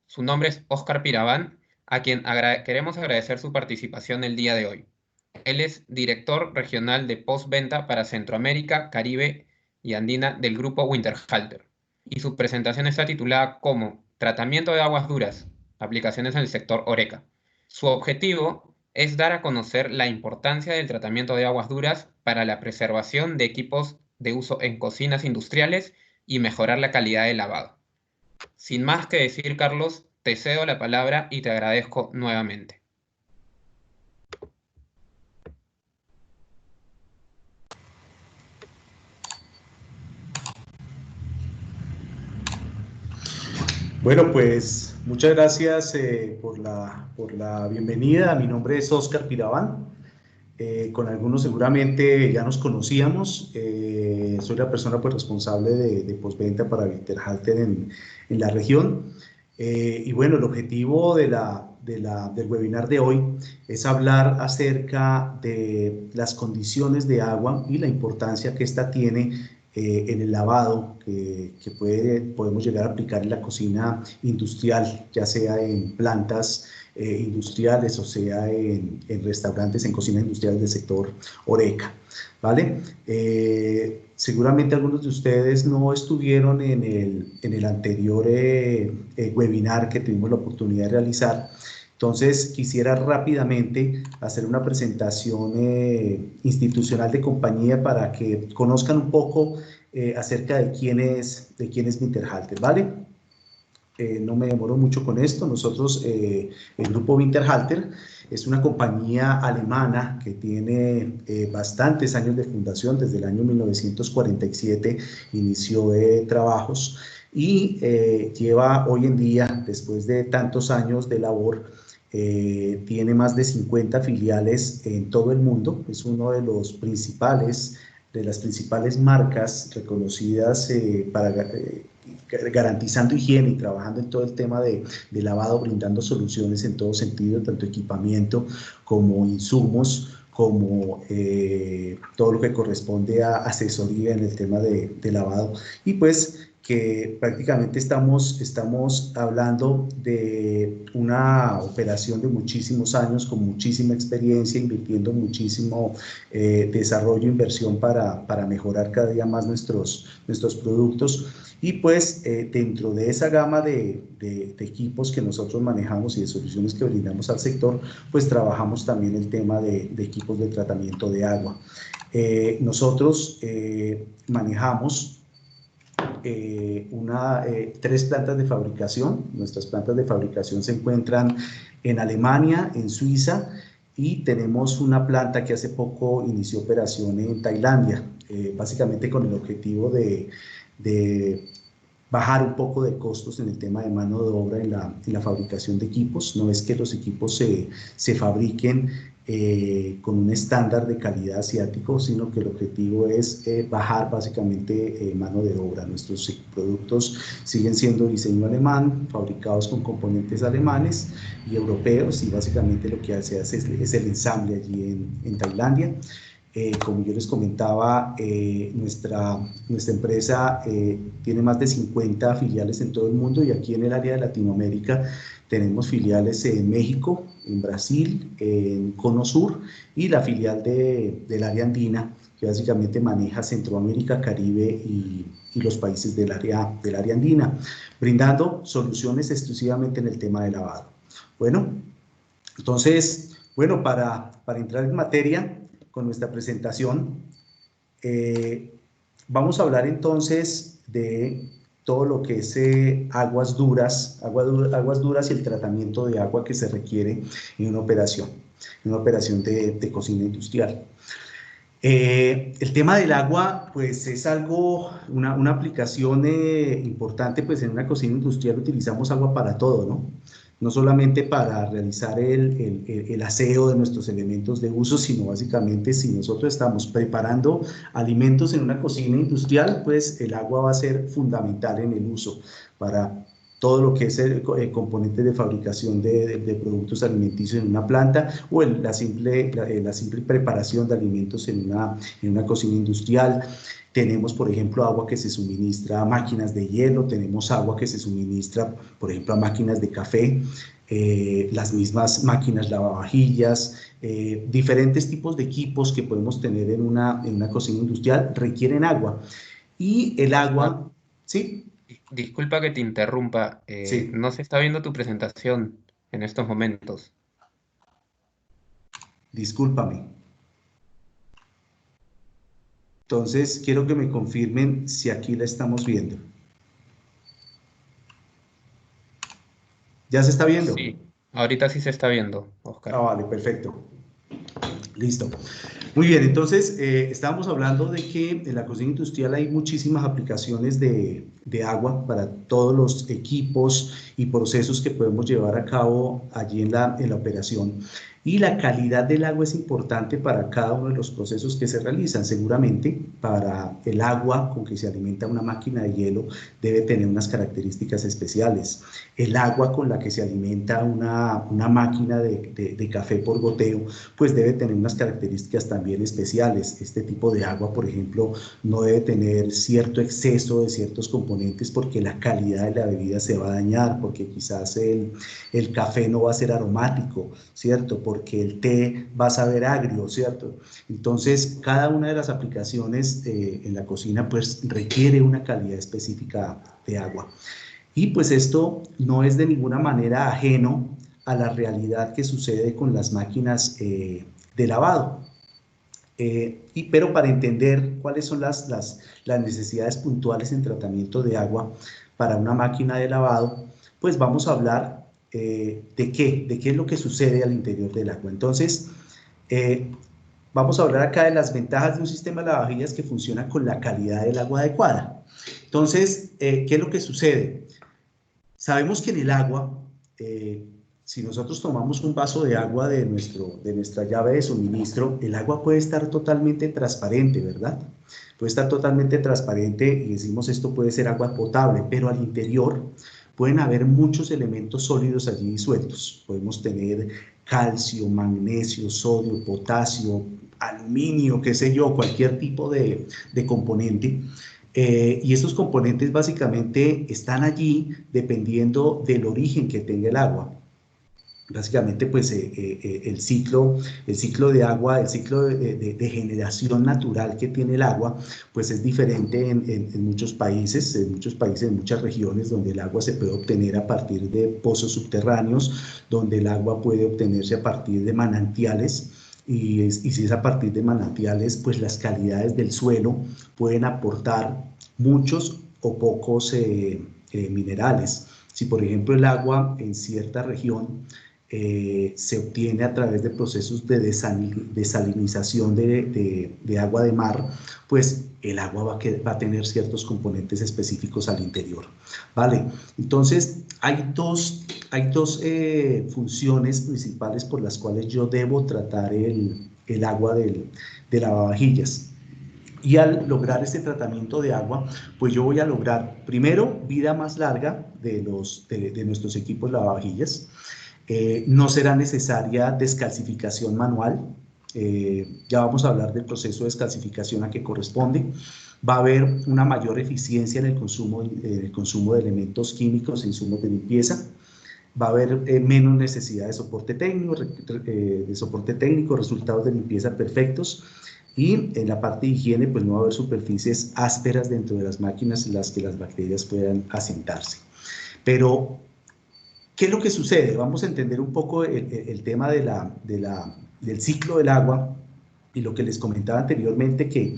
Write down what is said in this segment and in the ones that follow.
Su nombre es Óscar Piraván, a quien queremos agradecer su participación el día de hoy. Él es director regional de postventa para Centroamérica, Caribe y Andina del grupo Winterhalter. Y su presentación está titulada como Tratamiento de aguas duras, aplicaciones en el sector Horeca. Su objetivo es dar a conocer la importancia del tratamiento de aguas duras para la preservación de equipos de uso en cocinas industriales y mejorar la calidad de lavado. Sin más que decir, Carlos, te cedo la palabra y te agradezco nuevamente. Bueno, pues muchas gracias por la bienvenida. Mi nombre es Óscar Piraván. Con algunos seguramente ya nos conocíamos. Soy la persona pues, responsable de postventa para Winterhalter en la región. Y bueno, el objetivo del webinar de hoy es hablar acerca de las condiciones de agua y la importancia que esta tiene en el lavado que podemos llegar a aplicar en la cocina industrial, ya sea en plantas industriales o sea en restaurantes, en cocinas industriales del sector Horeca, ¿vale? Seguramente algunos de ustedes no estuvieron en el anterior webinar que tuvimos la oportunidad de realizar. Entonces, quisiera rápidamente hacer una presentación institucional de compañía para que conozcan un poco acerca de quién es Winterhalter, ¿vale? No me demoro mucho con esto. Nosotros, el grupo Winterhalter, es una compañía alemana que tiene bastantes años de fundación. Desde el año 1947 inició trabajos y lleva hoy en día, después de tantos años de labor, tiene más de 50 filiales en todo el mundo. Es uno de las principales marcas reconocidas garantizando higiene y trabajando en todo el tema de lavado, brindando soluciones en todo sentido, tanto equipamiento como insumos, como todo lo que corresponde a asesoría en el tema de lavado. Y pues que prácticamente estamos hablando de una operación de muchísimos años, con muchísima experiencia, invirtiendo muchísimo desarrollo, inversión para mejorar cada día más nuestros productos. Y pues dentro de esa gama de equipos que nosotros manejamos y de soluciones que brindamos al sector, pues trabajamos también el tema de equipos de tratamiento de agua. Nosotros manejamos 3 plantas de fabricación. Nuestras plantas de fabricación se encuentran en Alemania, en Suiza, y tenemos una planta que hace poco inició operación en Tailandia, básicamente con el objetivo de bajar un poco de costos en el tema de mano de obra en la fabricación de equipos. No es que los equipos se fabriquen con un estándar de calidad asiático, sino que el objetivo es bajar básicamente mano de obra. Nuestros productos siguen siendo diseño alemán, fabricados con componentes alemanes y europeos, y básicamente lo que se hace es el ensamble allí en Tailandia. Como yo les comentaba, nuestra empresa tiene más de 50 filiales en todo el mundo, y aquí en el área de Latinoamérica tenemos filiales en México, en Brasil, en Cono Sur, y la filial del área andina, que básicamente maneja Centroamérica, Caribe y los países del área andina, brindando soluciones exclusivamente en el tema de lavado. Bueno, entonces, bueno, para entrar en materia con nuestra presentación, vamos a hablar entonces de todo lo que es aguas duras y el tratamiento de agua que se requiere en una operación de cocina industrial. El tema del agua, pues es algo, una aplicación importante, pues en una cocina industrial utilizamos agua para todo, ¿no? No solamente para realizar el aseo de nuestros elementos de uso, sino básicamente si nosotros estamos preparando alimentos en una cocina industrial, pues el agua va a ser fundamental en el uso para todo lo que es el componente de fabricación de productos alimenticios en una planta, o la simple preparación de alimentos en una cocina industrial. tenemos, por ejemplo, agua que se suministra a máquinas de hielo, tenemos agua que se suministra, por ejemplo, a máquinas de café, las mismas máquinas lavavajillas, diferentes tipos de equipos que podemos tener en una cocina industrial requieren agua. Y el Ah, agua, ¿sí? disculpa que te interrumpa, Sí, no se está viendo tu presentación en estos momentos. discúlpame. Entonces, quiero que me confirmen si aquí la estamos viendo. ¿Ya se está viendo? Sí, ahorita sí se está viendo, Ah, Oscar. vale, perfecto. Listo. Muy bien, entonces estábamos hablando de que en la cocina industrial hay muchísimas aplicaciones de agua para todos los equipos y procesos que podemos llevar a cabo allí en la operación. Y la calidad del agua es importante para cada uno de los procesos que se realizan. Seguramente para el agua con que se alimenta una máquina de hielo debe tener unas características especiales. El agua con la que se alimenta una máquina de café por goteo pues debe tener unas características también especiales. Este tipo de agua, por ejemplo, no debe tener cierto exceso de ciertos componentes porque la calidad de la bebida se va a dañar, porque quizás el café no va a ser aromático, ¿cierto? Porque el té va a saber agrio, ¿cierto? Entonces, cada una de las aplicaciones en la cocina pues requiere una calidad específica de agua. Y pues esto no es de ninguna manera ajeno a la realidad que sucede con las máquinas de lavado. Pero para entender cuáles son las necesidades puntuales en tratamiento de agua para una máquina de lavado, pues vamos a hablar de qué es lo que sucede al interior del agua. Entonces, eh, vamos a hablar acá de las ventajas de un sistema de lavavajillas que funciona con la calidad del agua adecuada. Entonces, ¿qué es lo que sucede? Sabemos que en el agua, si nosotros tomamos un vaso de agua de nuestra llave de suministro, el agua puede estar totalmente transparente, ¿verdad? Puede estar totalmente transparente y decimos esto puede ser agua potable, pero al interior pueden haber muchos elementos sólidos allí disueltos. Podemos tener calcio, magnesio, sodio, potasio, aluminio, qué sé yo, cualquier tipo de componente y estos componentes básicamente están allí dependiendo del origen que tenga el agua. Básicamente, pues el ciclo de agua, el ciclo de generación natural que tiene el agua, pues es diferente en muchos países, en muchas regiones donde el agua se puede obtener a partir de pozos subterráneos, donde el agua puede obtenerse a partir de manantiales. Y si es a partir de manantiales, pues las calidades del suelo pueden aportar muchos o pocos minerales. Si por ejemplo el agua en cierta región se obtiene a través de procesos de desalinización de agua de mar, pues el agua va a tener ciertos componentes específicos al interior, ¿vale? Entonces, hay dos funciones principales por las cuales yo debo tratar el agua de lavavajillas. Y al lograr este tratamiento de agua, pues yo voy a lograr, primero, vida más larga de nuestros equipos lavavajillas. No será necesaria descalcificación manual. Ya vamos a hablar del proceso de descalcificación a que corresponde. Va a haber una mayor eficiencia en el consumo de elementos químicos e insumos de limpieza. Va a haber menos necesidad de soporte técnico, resultados de limpieza perfectos. Y en la parte de higiene, pues no va a haber superficies ásperas dentro de las máquinas en las que las bacterias puedan asentarse. Pero ¿qué es lo que sucede? Vamos a entender un poco el tema del ciclo del agua y lo que les comentaba anteriormente, que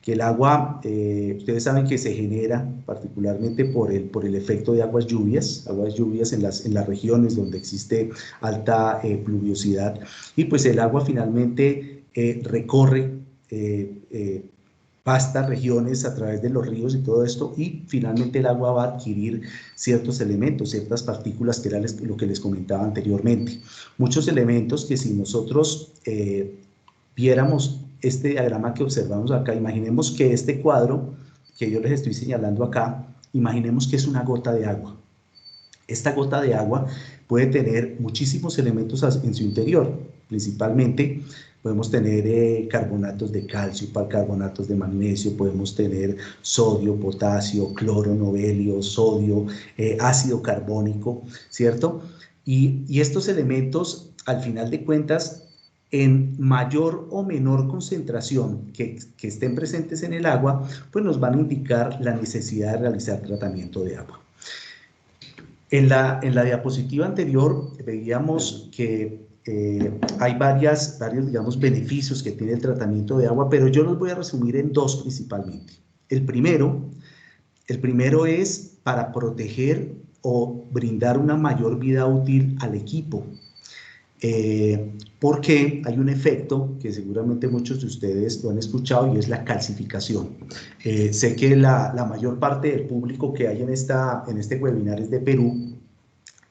el agua, ustedes saben que se genera particularmente por el efecto de aguas lluvias en las regiones donde existe alta pluviosidad, y pues el agua finalmente recorre vastas regiones a través de los ríos y todo esto, y finalmente el agua va a adquirir ciertos elementos, ciertas partículas, que era lo que les comentaba anteriormente. Muchos elementos que si nosotros viéramos este diagrama que observamos acá, imaginemos que este cuadro que yo les estoy señalando acá, imaginemos que es una gota de agua. Esta gota de agua puede tener muchísimos elementos en su interior, principalmente Podemos tener carbonatos de calcio, percarbonatos de magnesio, podemos tener sodio, potasio, cloro, novelio, sodio, ácido carbónico, ¿cierto? Y estos elementos, al final de cuentas, en mayor o menor concentración que estén presentes en el agua, pues nos van a indicar la necesidad de realizar tratamiento de agua. En la diapositiva anterior veíamos que hay varios, digamos, beneficios que tiene el tratamiento de agua, pero yo los voy a resumir en dos principalmente. El primero es para proteger o brindar una mayor vida útil al equipo, porque hay un efecto que seguramente muchos de ustedes lo han escuchado y es la calcificación. Sé que la mayor parte del público que hay en este webinar es de Perú,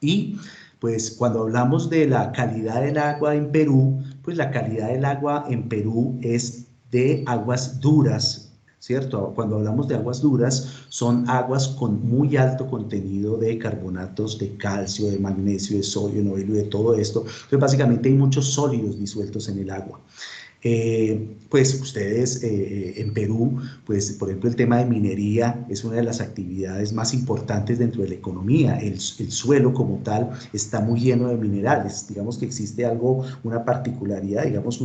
y pues cuando hablamos de la calidad del agua en Perú, pues la calidad del agua en Perú es de aguas duras, ¿cierto? Cuando hablamos de aguas duras, son aguas con muy alto contenido de carbonatos de calcio, de magnesio, de sodio, novelio, de todo esto. Entonces, básicamente hay muchos sólidos disueltos en el agua. Pues ustedes en Perú, pues por ejemplo el tema de minería es una de las actividades más importantes dentro de la economía. El suelo como tal está muy lleno de minerales. Digamos que existe algo, una particularidad, digamos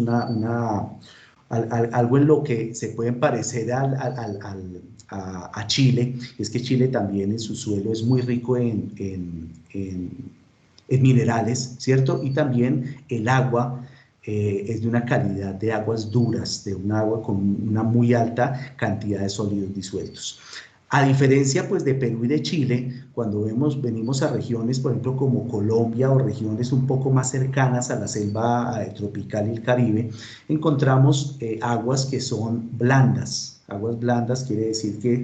algo en lo que se pueden parecer a Chile, es que Chile también en su suelo es muy rico en minerales, ¿cierto? Y también el agua es de una calidad de aguas duras, de un agua con una muy alta cantidad de sólidos disueltos. A diferencia pues de Perú y de Chile, cuando venimos a regiones, por ejemplo, como Colombia o regiones un poco más cercanas a la selva tropical y el Caribe, encontramos aguas que son blandas. Aguas blandas quiere decir que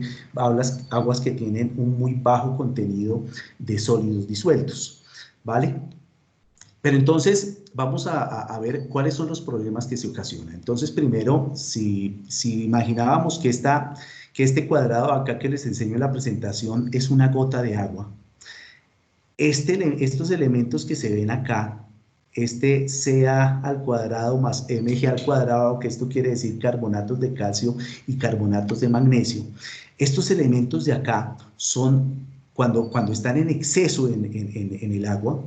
aguas que tienen un muy bajo contenido de sólidos disueltos, ¿vale? Pero entonces vamos a ver cuáles son los problemas que se ocasionan. Entonces, primero, si imaginábamos que este cuadrado acá que les enseño en la presentación es una gota de agua, estos elementos que se ven acá, este Ca al cuadrado más Mg al cuadrado, que esto quiere decir carbonatos de calcio y carbonatos de magnesio, estos elementos de acá son, cuando están en exceso en el agua,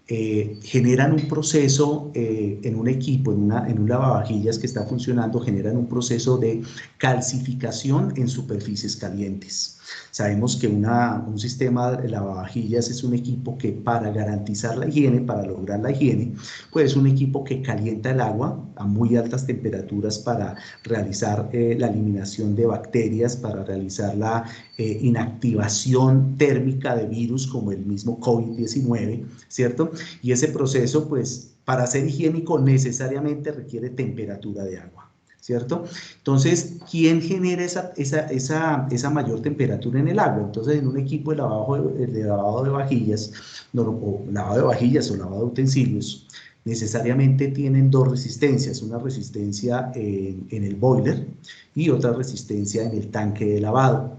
generan un proceso en un equipo, en un lavavajillas que está funcionando, generan un proceso de calcificación en superficies calientes. Sabemos que un sistema de lavavajillas es un equipo que para garantizar la higiene, para lograr la higiene, pues es un equipo que calienta el agua a muy altas temperaturas para realizar la eliminación de bacterias, para realizar la inactivación térmica de virus como el mismo COVID-19, ¿cierto? Y ese proceso, pues, para ser higiénico necesariamente requiere temperatura de agua, ¿cierto? Entonces, ¿quién genera esa mayor temperatura en el agua? Entonces, en un equipo de lavado de vajillas, o lavado de vajillas o lavado de utensilios, necesariamente tienen dos resistencias, una resistencia en el boiler y otra resistencia en el tanque de lavado.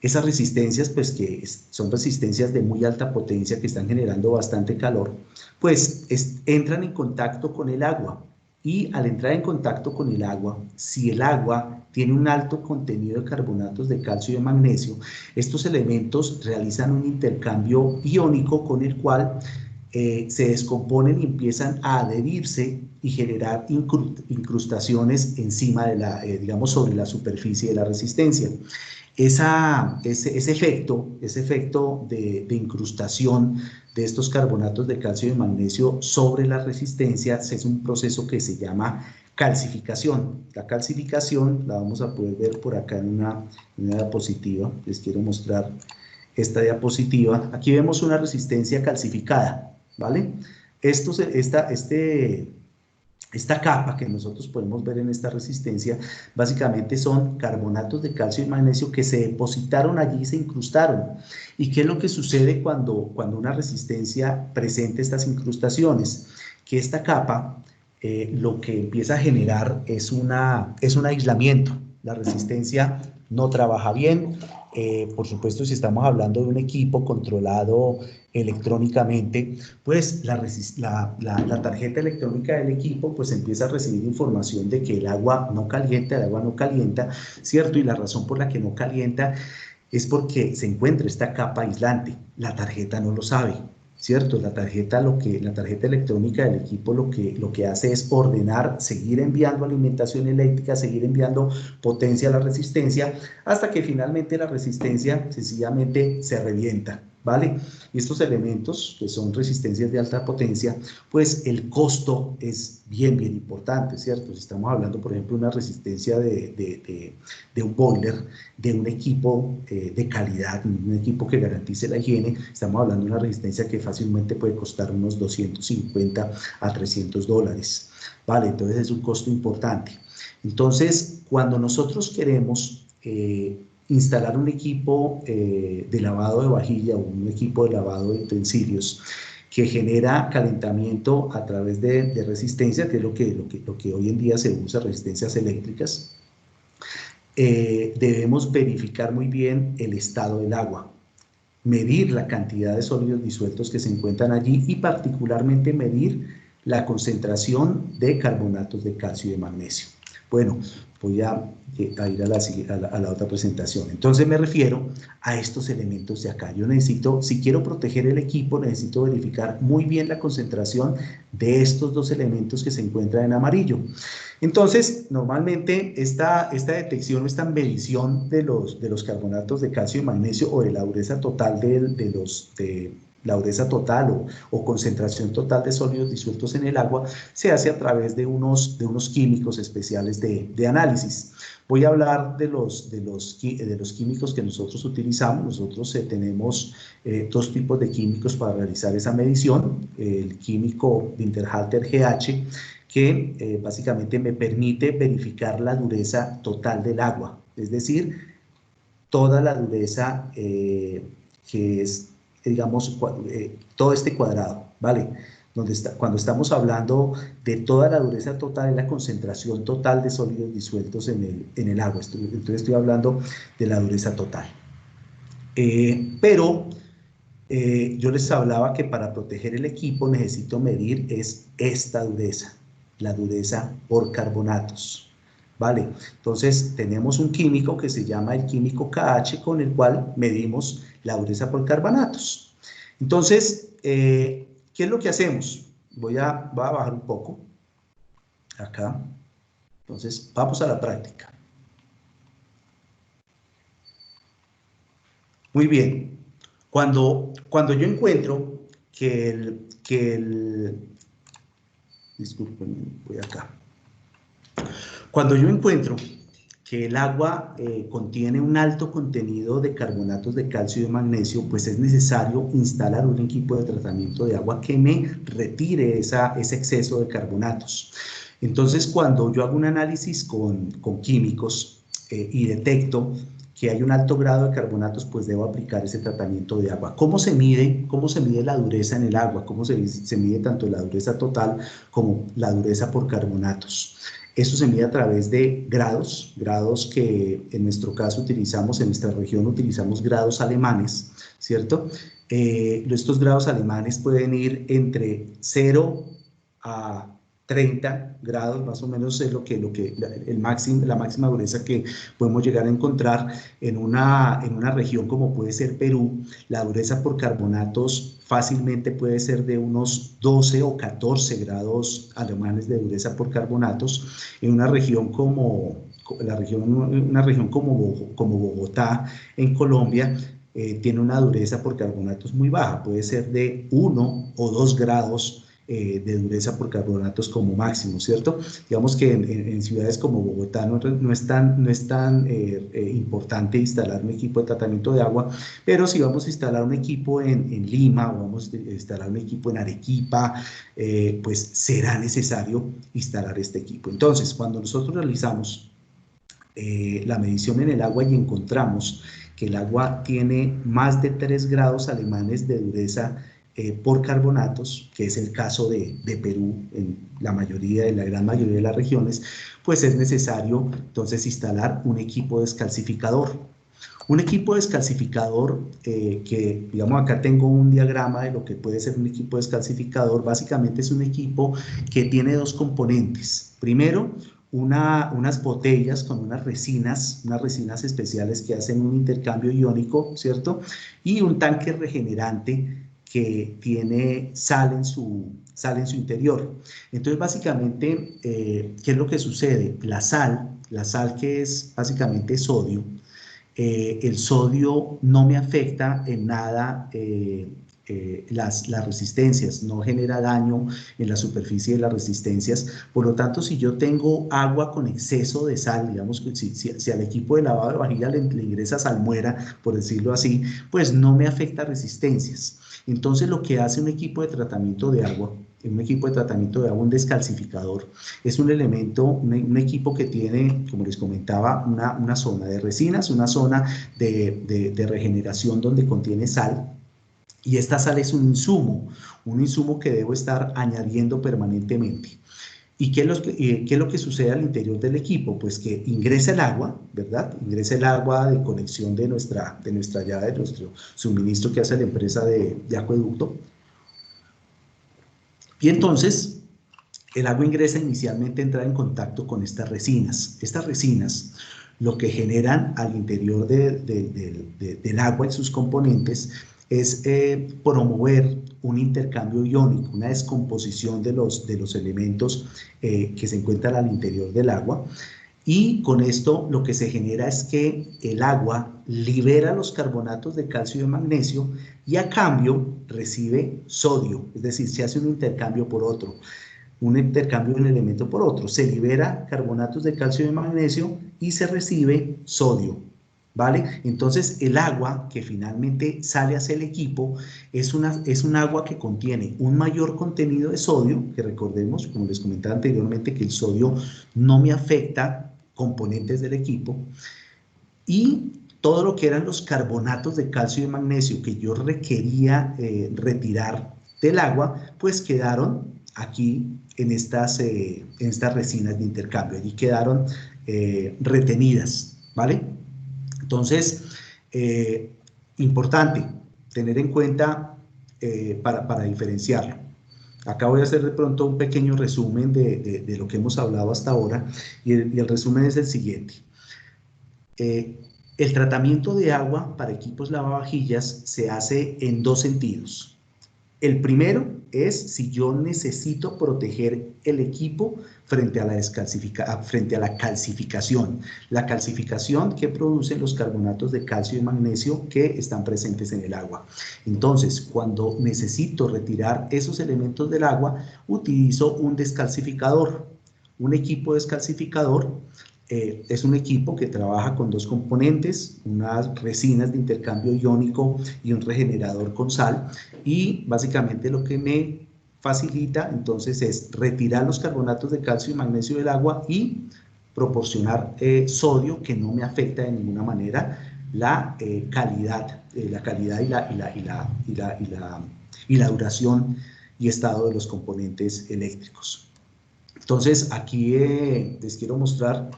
Esas resistencias, pues que son resistencias de muy alta potencia que están generando bastante calor, pues entran en contacto con el agua, y al entrar en contacto con el agua, si el agua tiene un alto contenido de carbonatos de calcio y de magnesio, estos elementos realizan un intercambio iónico con el cual se descomponen y empiezan a adherirse y generar incrustaciones encima de digamos, sobre la superficie de la resistencia. Ese efecto de incrustación de estos carbonatos de calcio y de magnesio sobre las resistencias es un proceso que se llama calcificación. La calcificación la vamos a poder ver por acá en una diapositiva. Les quiero mostrar esta diapositiva. Aquí vemos una resistencia calcificada, ¿vale? Esta capa que nosotros podemos ver en esta resistencia, básicamente son carbonatos de calcio y magnesio que se depositaron allí y se incrustaron. ¿Y qué es lo que sucede cuando una resistencia presenta estas incrustaciones? Que esta capa lo que empieza a generar es un aislamiento. La resistencia no trabaja bien, Por supuesto, si estamos hablando de un equipo controlado electrónicamente, pues la tarjeta electrónica del equipo pues empieza a recibir información de que el agua no calienta, ¿cierto? Y la razón por la que no calienta es porque se encuentra esta capa aislante. La tarjeta no lo sabe, ¿cierto? La tarjeta electrónica del equipo lo que hace es ordenar, seguir enviando alimentación eléctrica, seguir enviando potencia a la resistencia, hasta que finalmente la resistencia sencillamente se revienta, ¿vale? Y estos elementos, que son resistencias de alta potencia, pues el costo es bien importante, ¿cierto? Si estamos hablando, por ejemplo, de una resistencia de un boiler, de un equipo de calidad, un equipo que garantice la higiene, estamos hablando de una resistencia que fácilmente puede costar unos 250 a $300, ¿vale? Entonces es un costo importante. Entonces, cuando nosotros queremos instalar un equipo de lavado de vajilla o un equipo de lavado de utensilios que genera calentamiento a través de resistencia, que es lo que hoy en día se usa, resistencias eléctricas, debemos verificar muy bien el estado del agua, medir la cantidad de sólidos disueltos que se encuentran allí y particularmente medir la concentración de carbonatos de calcio y de magnesio. Bueno, voy a ir a la otra presentación. Entonces me refiero a estos elementos de acá. Yo necesito, si quiero proteger el equipo, necesito verificar muy bien la concentración de estos dos elementos que se encuentran en amarillo. Entonces, normalmente esta detección o esta medición de los carbonatos de calcio y magnesio o de la dureza total la dureza total o concentración total de sólidos disueltos en el agua se hace a través de unos químicos especiales de análisis. Voy a hablar de los químicos que nosotros utilizamos. Nosotros tenemos dos tipos de químicos para realizar esa medición. El químico Winterhalter GH, que básicamente me permite verificar la dureza total del agua, es decir, toda la dureza que es, digamos, todo este cuadrado, ¿vale? Cuando estamos hablando de toda la dureza total, es la concentración total de sólidos disueltos en el agua. Entonces estoy hablando de la dureza total. Pero yo les hablaba que para proteger el equipo necesito medir esta dureza, la dureza por carbonatos, ¿vale? Entonces tenemos un químico que se llama el químico KH con el cual medimos la dureza por carbonatos. Entonces, ¿qué es lo que hacemos? Voy a bajar un poco acá. Entonces, vamos a la práctica. Muy bien. Cuando yo encuentro disculpen, voy acá. Cuando yo encuentro que el agua contiene un alto contenido de carbonatos de calcio y de magnesio, pues es necesario instalar un equipo de tratamiento de agua que me retire ese exceso de carbonatos. Entonces, cuando yo hago un análisis con químicos y detecto que hay un alto grado de carbonatos, pues debo aplicar ese tratamiento de agua. ¿Cómo se mide la dureza en el agua? ¿Cómo se mide tanto la dureza total como la dureza por carbonatos? Eso se mide a través de grados que en nuestro caso utilizamos, en nuestra región utilizamos grados alemanes, ¿cierto? Estos grados alemanes pueden ir entre 0 a 30 grados, más o menos es la máxima dureza que podemos llegar a encontrar en una región como puede ser Perú. La dureza por carbonatos fácilmente puede ser de unos 12 o 14 grados alemanes de dureza por carbonatos. En una región como Bogotá, en Colombia, tiene una dureza por carbonatos muy baja, puede ser de 1 o 2 grados de dureza por carbonatos como máximo, ¿cierto? Digamos que en ciudades como Bogotá no es tan importante instalar un equipo de tratamiento de agua, pero si vamos a instalar un equipo en Lima o vamos a instalar un equipo en Arequipa, pues será necesario instalar este equipo. Entonces, cuando nosotros realizamos la medición en el agua y encontramos que el agua tiene más de 3 grados alemanes de dureza por carbonatos, que es el caso de Perú en la gran mayoría de las regiones, pues es necesario entonces instalar un equipo descalcificador. Un equipo descalcificador, que digamos acá tengo un diagrama de lo que puede ser un equipo descalcificador, básicamente es un equipo que tiene dos componentes. Primero, unas botellas con unas resinas especiales que hacen un intercambio iónico, ¿cierto? Y un tanque regenerante que tiene sal en su interior. Entonces, básicamente, ¿qué es lo que sucede? La sal que es básicamente sodio, el sodio no me afecta en nada las resistencias, no genera daño en la superficie de las resistencias. Por lo tanto, si yo tengo agua con exceso de sal, digamos que si al equipo de lavado de vajilla le ingresa salmuera, por decirlo así, pues no me afecta resistencias. Entonces, lo que hace un equipo de tratamiento de agua, un descalcificador, es un elemento, un equipo que tiene, como les comentaba, una zona de resinas, una zona de regeneración donde contiene sal, y esta sal es un insumo que debo estar añadiendo permanentemente. ¿Y qué es lo que sucede al interior del equipo? Pues que ingresa el agua, ¿verdad? Ingresa el agua de conexión de nuestra llave, de nuestro suministro que hace la empresa de acueducto. Y entonces, el agua ingresa inicialmente, entra en contacto con estas resinas. Estas resinas lo que generan al interior del agua y sus componentes es promover un intercambio iónico, una descomposición de los elementos que se encuentran al interior del agua. Y con esto lo que se genera es que el agua libera los carbonatos de calcio y de magnesio y a cambio recibe sodio, es decir, se hace un intercambio por otro. Un intercambio de un elemento por otro. Se libera carbonatos de calcio y de magnesio y se recibe sodio, ¿vale? Entonces, el agua que finalmente sale hacia el equipo es un agua que contiene un mayor contenido de sodio, que recordemos, como les comentaba anteriormente, que el sodio no me afecta componentes del equipo, y todo lo que eran los carbonatos de calcio y de magnesio que yo requería retirar del agua, pues quedaron aquí en estas resinas de intercambio, allí quedaron retenidas, ¿vale? Entonces, importante tener en cuenta para diferenciarlo. Acá voy a hacer de pronto un pequeño resumen de lo que hemos hablado hasta ahora, y el resumen es el siguiente. El tratamiento de agua para equipos lavavajillas se hace en dos sentidos. El primero es si yo necesito proteger el equipo frente a la calcificación. La calcificación que producen los carbonatos de calcio y magnesio que están presentes en el agua. Entonces, cuando necesito retirar esos elementos del agua, utilizo un descalcificador. Un equipo descalcificador es un equipo que trabaja con dos componentes, unas resinas de intercambio iónico y un regenerador con sal, y básicamente lo que me facilita entonces es retirar los carbonatos de calcio y magnesio del agua y proporcionar sodio que no me afecta de ninguna manera la calidad y la duración y estado de los componentes eléctricos. Entonces aquí les quiero mostrar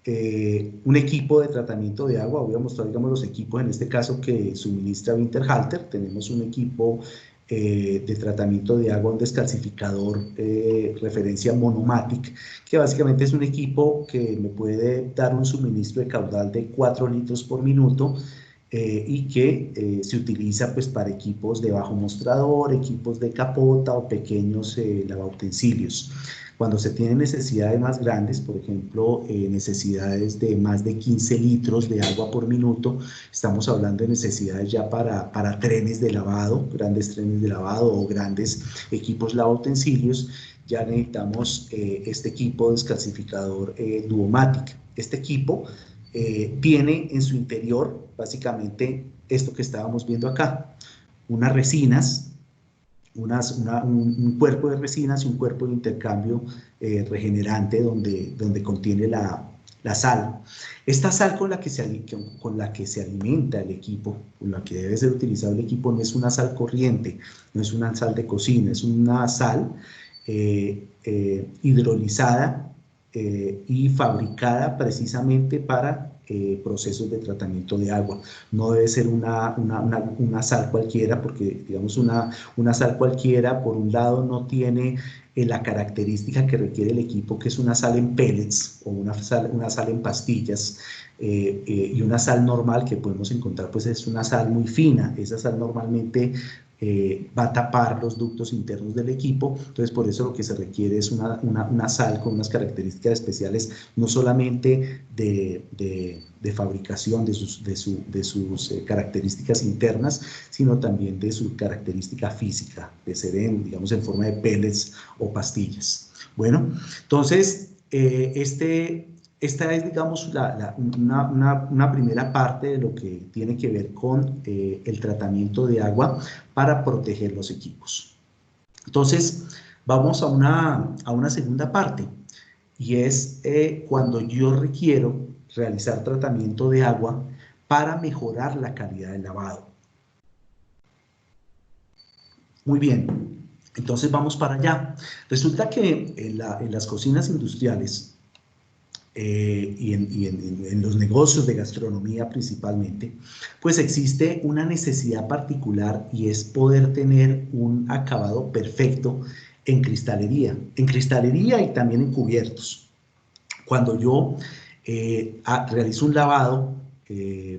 un equipo de tratamiento de agua. Voy a mostrar, digamos, los equipos en este caso que suministra Winterhalter. Tenemos un equipo de tratamiento de agua, un descalcificador referencia Monomatic, que básicamente es un equipo que me puede dar un suministro de caudal de 4 litros por minuto y que se utiliza pues para equipos de bajo mostrador, equipos de capota o pequeños lavautensilios. Cuando se tienen necesidades más grandes, por ejemplo, necesidades de más de 15 litros de agua por minuto, estamos hablando de necesidades ya para trenes de lavado, grandes trenes de lavado o grandes equipos lavautensilios, ya necesitamos este equipo descalcificador Duomatic. Este equipo tiene en su interior básicamente esto que estábamos viendo acá, unas resinas, un cuerpo de resinas y un cuerpo de intercambio regenerante donde contiene la sal. Esta sal con la que se alimenta el equipo, con la que debe ser utilizado el equipo, no es una sal corriente, no es una sal de cocina, es una sal hidrolizada y fabricada precisamente para procesos de tratamiento de agua. No debe ser una sal cualquiera, porque digamos una sal cualquiera, por un lado, no tiene la característica que requiere el equipo, que es una sal en pellets o una sal en pastillas, y una sal normal que podemos encontrar, pues es una sal muy fina. Esa sal normalmente va a tapar los ductos internos del equipo. Entonces, por eso lo que se requiere es una sal con unas características especiales, no solamente de fabricación de sus características internas, sino también de su característica física, de ser digamos, en forma de pellets o pastillas. Bueno, entonces, esta es, digamos, una primera parte de lo que tiene que ver con el tratamiento de agua para proteger los equipos. Entonces, vamos a una segunda parte, y es cuando yo requiero realizar tratamiento de agua para mejorar la calidad del lavado. Muy bien, entonces vamos para allá. Resulta que en las cocinas industriales y en los negocios de gastronomía principalmente, pues existe una necesidad particular, y es poder tener un acabado perfecto en cristalería y también en cubiertos. Cuando yo realizo un lavado,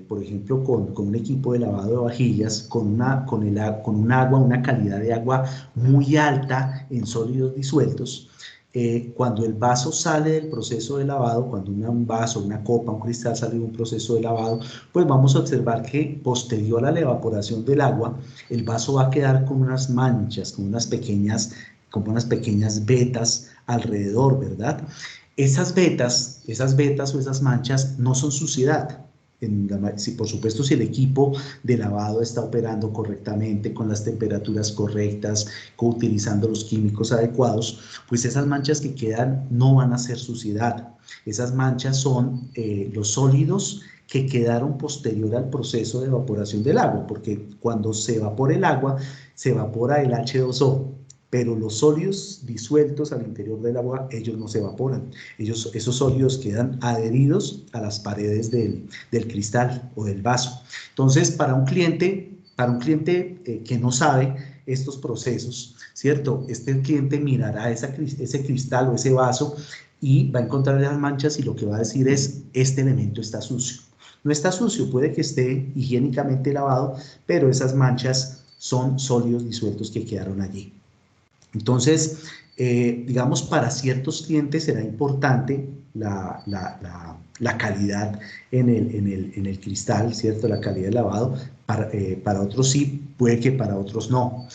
por ejemplo, con un equipo de lavado de vajillas, con un agua, una calidad de agua muy alta en sólidos disueltos, cuando el vaso sale del proceso de lavado, cuando un vaso, una copa, un cristal sale de un proceso de lavado, pues vamos a observar que posterior a la evaporación del agua, el vaso va a quedar con unas manchas, con unas pequeñas vetas alrededor, ¿verdad? Esas vetas o esas manchas no son suciedad. Por supuesto, si el equipo de lavado está operando correctamente, con las temperaturas correctas, utilizando los químicos adecuados, pues esas manchas que quedan no van a ser suciedad. Esas manchas son los sólidos que quedaron posterior al proceso de evaporación del agua, porque cuando se evapora el agua, se evapora el H2O, pero los sólidos disueltos al interior del agua, ellos no se evaporan. Esos sólidos quedan adheridos a las paredes del cristal o del vaso. Entonces, para un cliente que no sabe estos procesos, ¿cierto? Este cliente mirará ese cristal o ese vaso y va a encontrar las manchas, y lo que va a decir es: este elemento está sucio. No está sucio, puede que esté higiénicamente lavado, pero esas manchas son sólidos disueltos que quedaron allí. Entonces, digamos, para ciertos clientes será importante la calidad en el cristal, ¿cierto? La calidad de lavado. Para otros sí, puede que para otros no.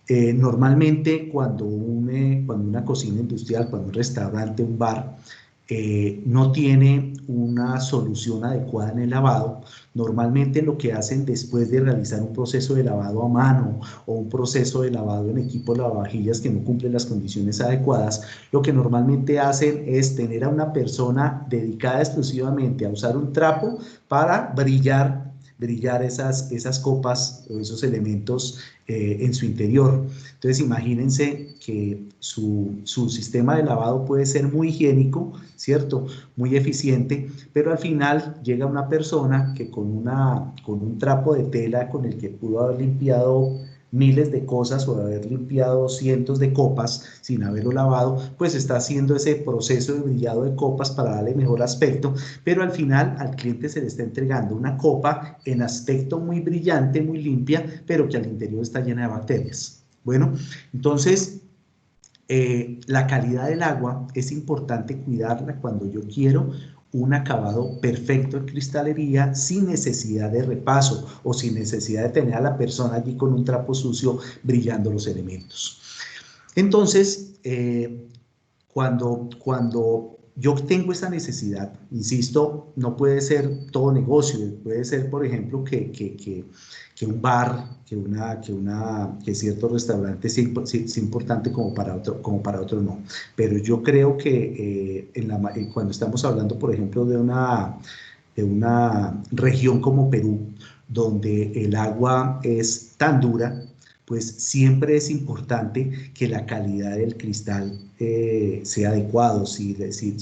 Normalmente cuando una cocina industrial, cuando un restaurante, un bar, no tiene una solución adecuada en el lavado, normalmente lo que hacen después de realizar un proceso de lavado a mano o un proceso de lavado en equipo lavavajillas que no cumplen las condiciones adecuadas, lo que normalmente hacen es tener a una persona dedicada exclusivamente a usar un trapo para brillar esas copas o esos elementos en su interior. Entonces, imagínense que su sistema de lavado puede ser muy higiénico, ¿cierto? Muy eficiente, pero al final llega una persona que con un trapo de tela con el que pudo haber limpiado miles de cosas o haber limpiado cientos de copas sin haberlo lavado, pues está haciendo ese proceso de brillado de copas para darle mejor aspecto, pero al final al cliente se le está entregando una copa en aspecto muy brillante, muy limpia, pero que al interior está llena de bacterias. Bueno, entonces la calidad del agua es importante cuidarla cuando yo quiero un acabado perfecto en cristalería, sin necesidad de repaso o sin necesidad de tener a la persona allí con un trapo sucio brillando los elementos. Entonces, cuando yo tengo esa necesidad, insisto, no puede ser todo negocio, puede ser, por ejemplo, que un bar, que cierto restaurante es importante como para otro no. Pero yo creo que cuando estamos hablando, por ejemplo, de una región como Perú, donde el agua es tan dura, pues siempre es importante que la calidad del cristal sea adecuado. Si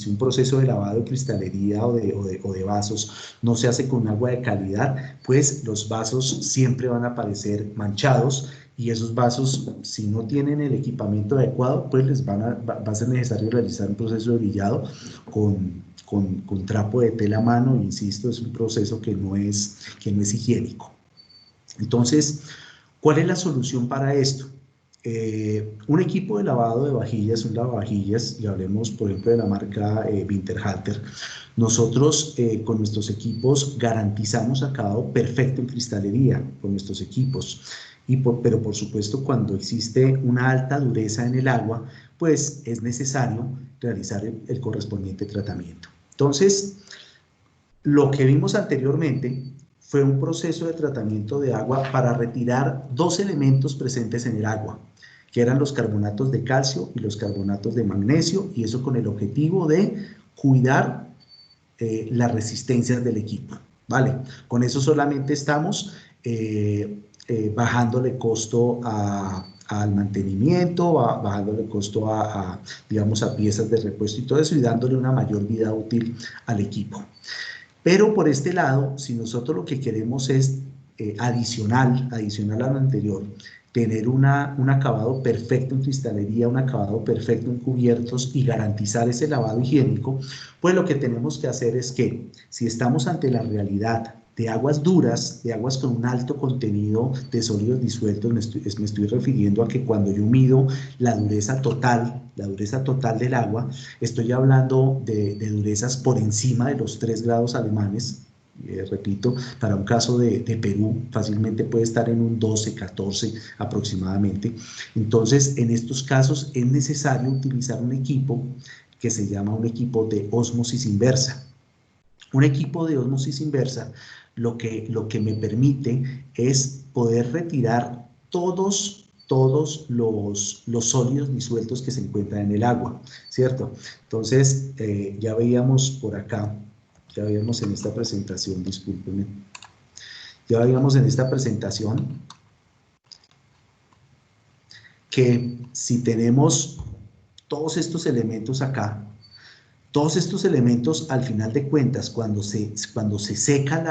un proceso de lavado de cristalería o de vasos no se hace con agua de calidad, pues los vasos siempre van a aparecer manchados, y esos vasos, si no tienen el equipamiento adecuado, pues va a ser necesario realizar un proceso de brillado con trapo de tela a mano. Insisto, es un proceso que no es higiénico. Entonces, ¿cuál es la solución para esto? Un equipo de lavado de vajillas, un lavavajillas, y hablemos por ejemplo de la marca Winterhalter. Nosotros con nuestros equipos garantizamos acabado perfecto en cristalería con nuestros equipos, pero por supuesto cuando existe una alta dureza en el agua, pues es necesario realizar el correspondiente tratamiento. Entonces, lo que vimos anteriormente fue un proceso de tratamiento de agua para retirar dos elementos presentes en el agua, que eran los carbonatos de calcio y los carbonatos de magnesio, y eso con el objetivo de cuidar las resistencias del equipo, ¿vale? Con eso solamente estamos bajándole costo al mantenimiento, bajándole costo digamos, a piezas de repuesto y todo eso, y dándole una mayor vida útil al equipo. Pero por este lado, si nosotros lo que queremos es adicional a lo anterior, tener un acabado perfecto en cristalería, un acabado perfecto en cubiertos y garantizar ese lavado higiénico, pues lo que tenemos que hacer es que si estamos ante la realidad de aguas duras, de aguas con un alto contenido de sólidos disueltos, me estoy refiriendo a que cuando yo mido la dureza total del agua, estoy hablando de durezas por encima de los 3 grados alemanes. Repito, para un caso de Perú fácilmente puede estar en un 12, 14 aproximadamente. Entonces, en estos casos es necesario utilizar un equipo que se llama un equipo de ósmosis inversa. Un equipo de ósmosis inversa lo que me permite es poder retirar todos los sólidos disueltos que se encuentran en el agua, ¿cierto? Entonces, ya veíamos por acá, ya veíamos en esta presentación, discúlpenme, ya veíamos en esta presentación que si tenemos todos estos elementos acá, todos estos elementos, al final de cuentas, cuando se seca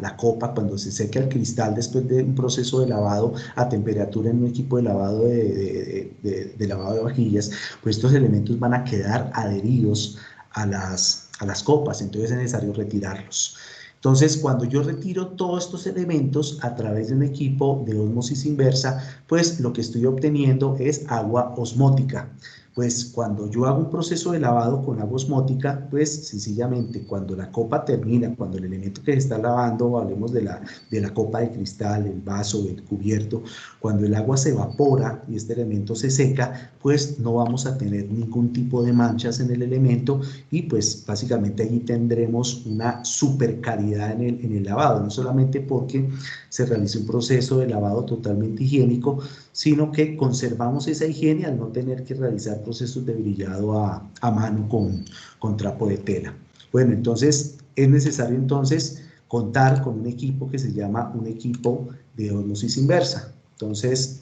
la copa, cuando se seca el cristal después de un proceso de lavado a temperatura en un equipo de lavado de lavado de vajillas, pues estos elementos van a quedar adheridos a las copas, entonces es necesario retirarlos. Entonces, cuando yo retiro todos estos elementos a través de un equipo de ósmosis inversa, pues lo que estoy obteniendo es agua osmótica. Pues cuando yo hago un proceso de lavado con agua osmótica, pues sencillamente cuando la copa termina, cuando el elemento que se está lavando, hablemos de la copa de cristal, el vaso, el cubierto, cuando el agua se evapora y este elemento se seca, pues no vamos a tener ningún tipo de manchas en el elemento, y pues básicamente allí tendremos una super calidad en el lavado, no solamente porque se realiza un proceso de lavado totalmente higiénico, sino que conservamos esa higiene al no tener que realizar procesos de brillado a mano con trapo de tela. Bueno, entonces es necesario entonces contar con un equipo que se llama un equipo de ósmosis inversa. Entonces,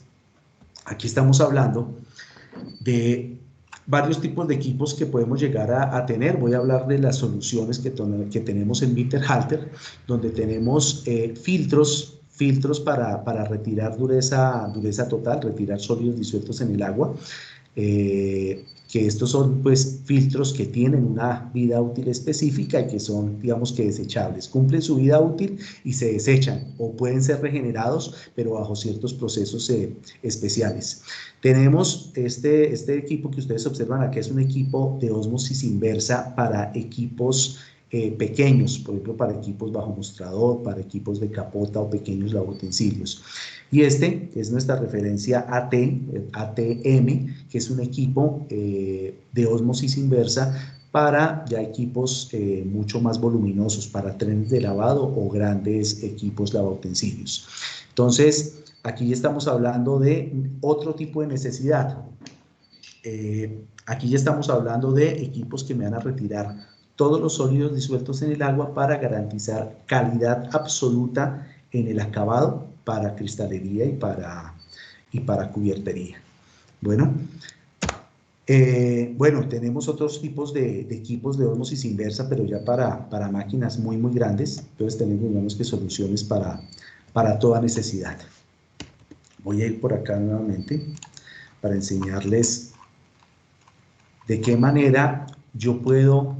aquí estamos hablando de varios tipos de equipos que podemos llegar a tener. Voy a hablar de las soluciones que tenemos en Winterhalter, donde tenemos filtros para retirar dureza total, retirar sólidos disueltos en el agua, que estos son pues filtros que tienen una vida útil específica y que son, digamos, que desechables, cumplen su vida útil y se desechan, o pueden ser regenerados, pero bajo ciertos procesos especiales. Tenemos este equipo que ustedes observan aquí, es un equipo de ósmosis inversa para equipos pequeños, por ejemplo, para equipos bajo mostrador, para equipos de capota o pequeños lavautensilios. Y este es nuestra referencia ATM, que es un equipo de ósmosis inversa para ya equipos mucho más voluminosos, para trenes de lavado o grandes equipos lavautensilios. Entonces, aquí estamos hablando de otro tipo de necesidad. Aquí ya estamos hablando de equipos que me van a retirar todos los sólidos disueltos en el agua para garantizar calidad absoluta en el acabado para cristalería y y para cubiertería. Bueno, tenemos otros tipos de equipos de ósmosis inversa, pero ya para máquinas muy grandes. Entonces tenemos, digamos, que soluciones para toda necesidad. Voy a ir por acá nuevamente para enseñarles de qué manera yo puedo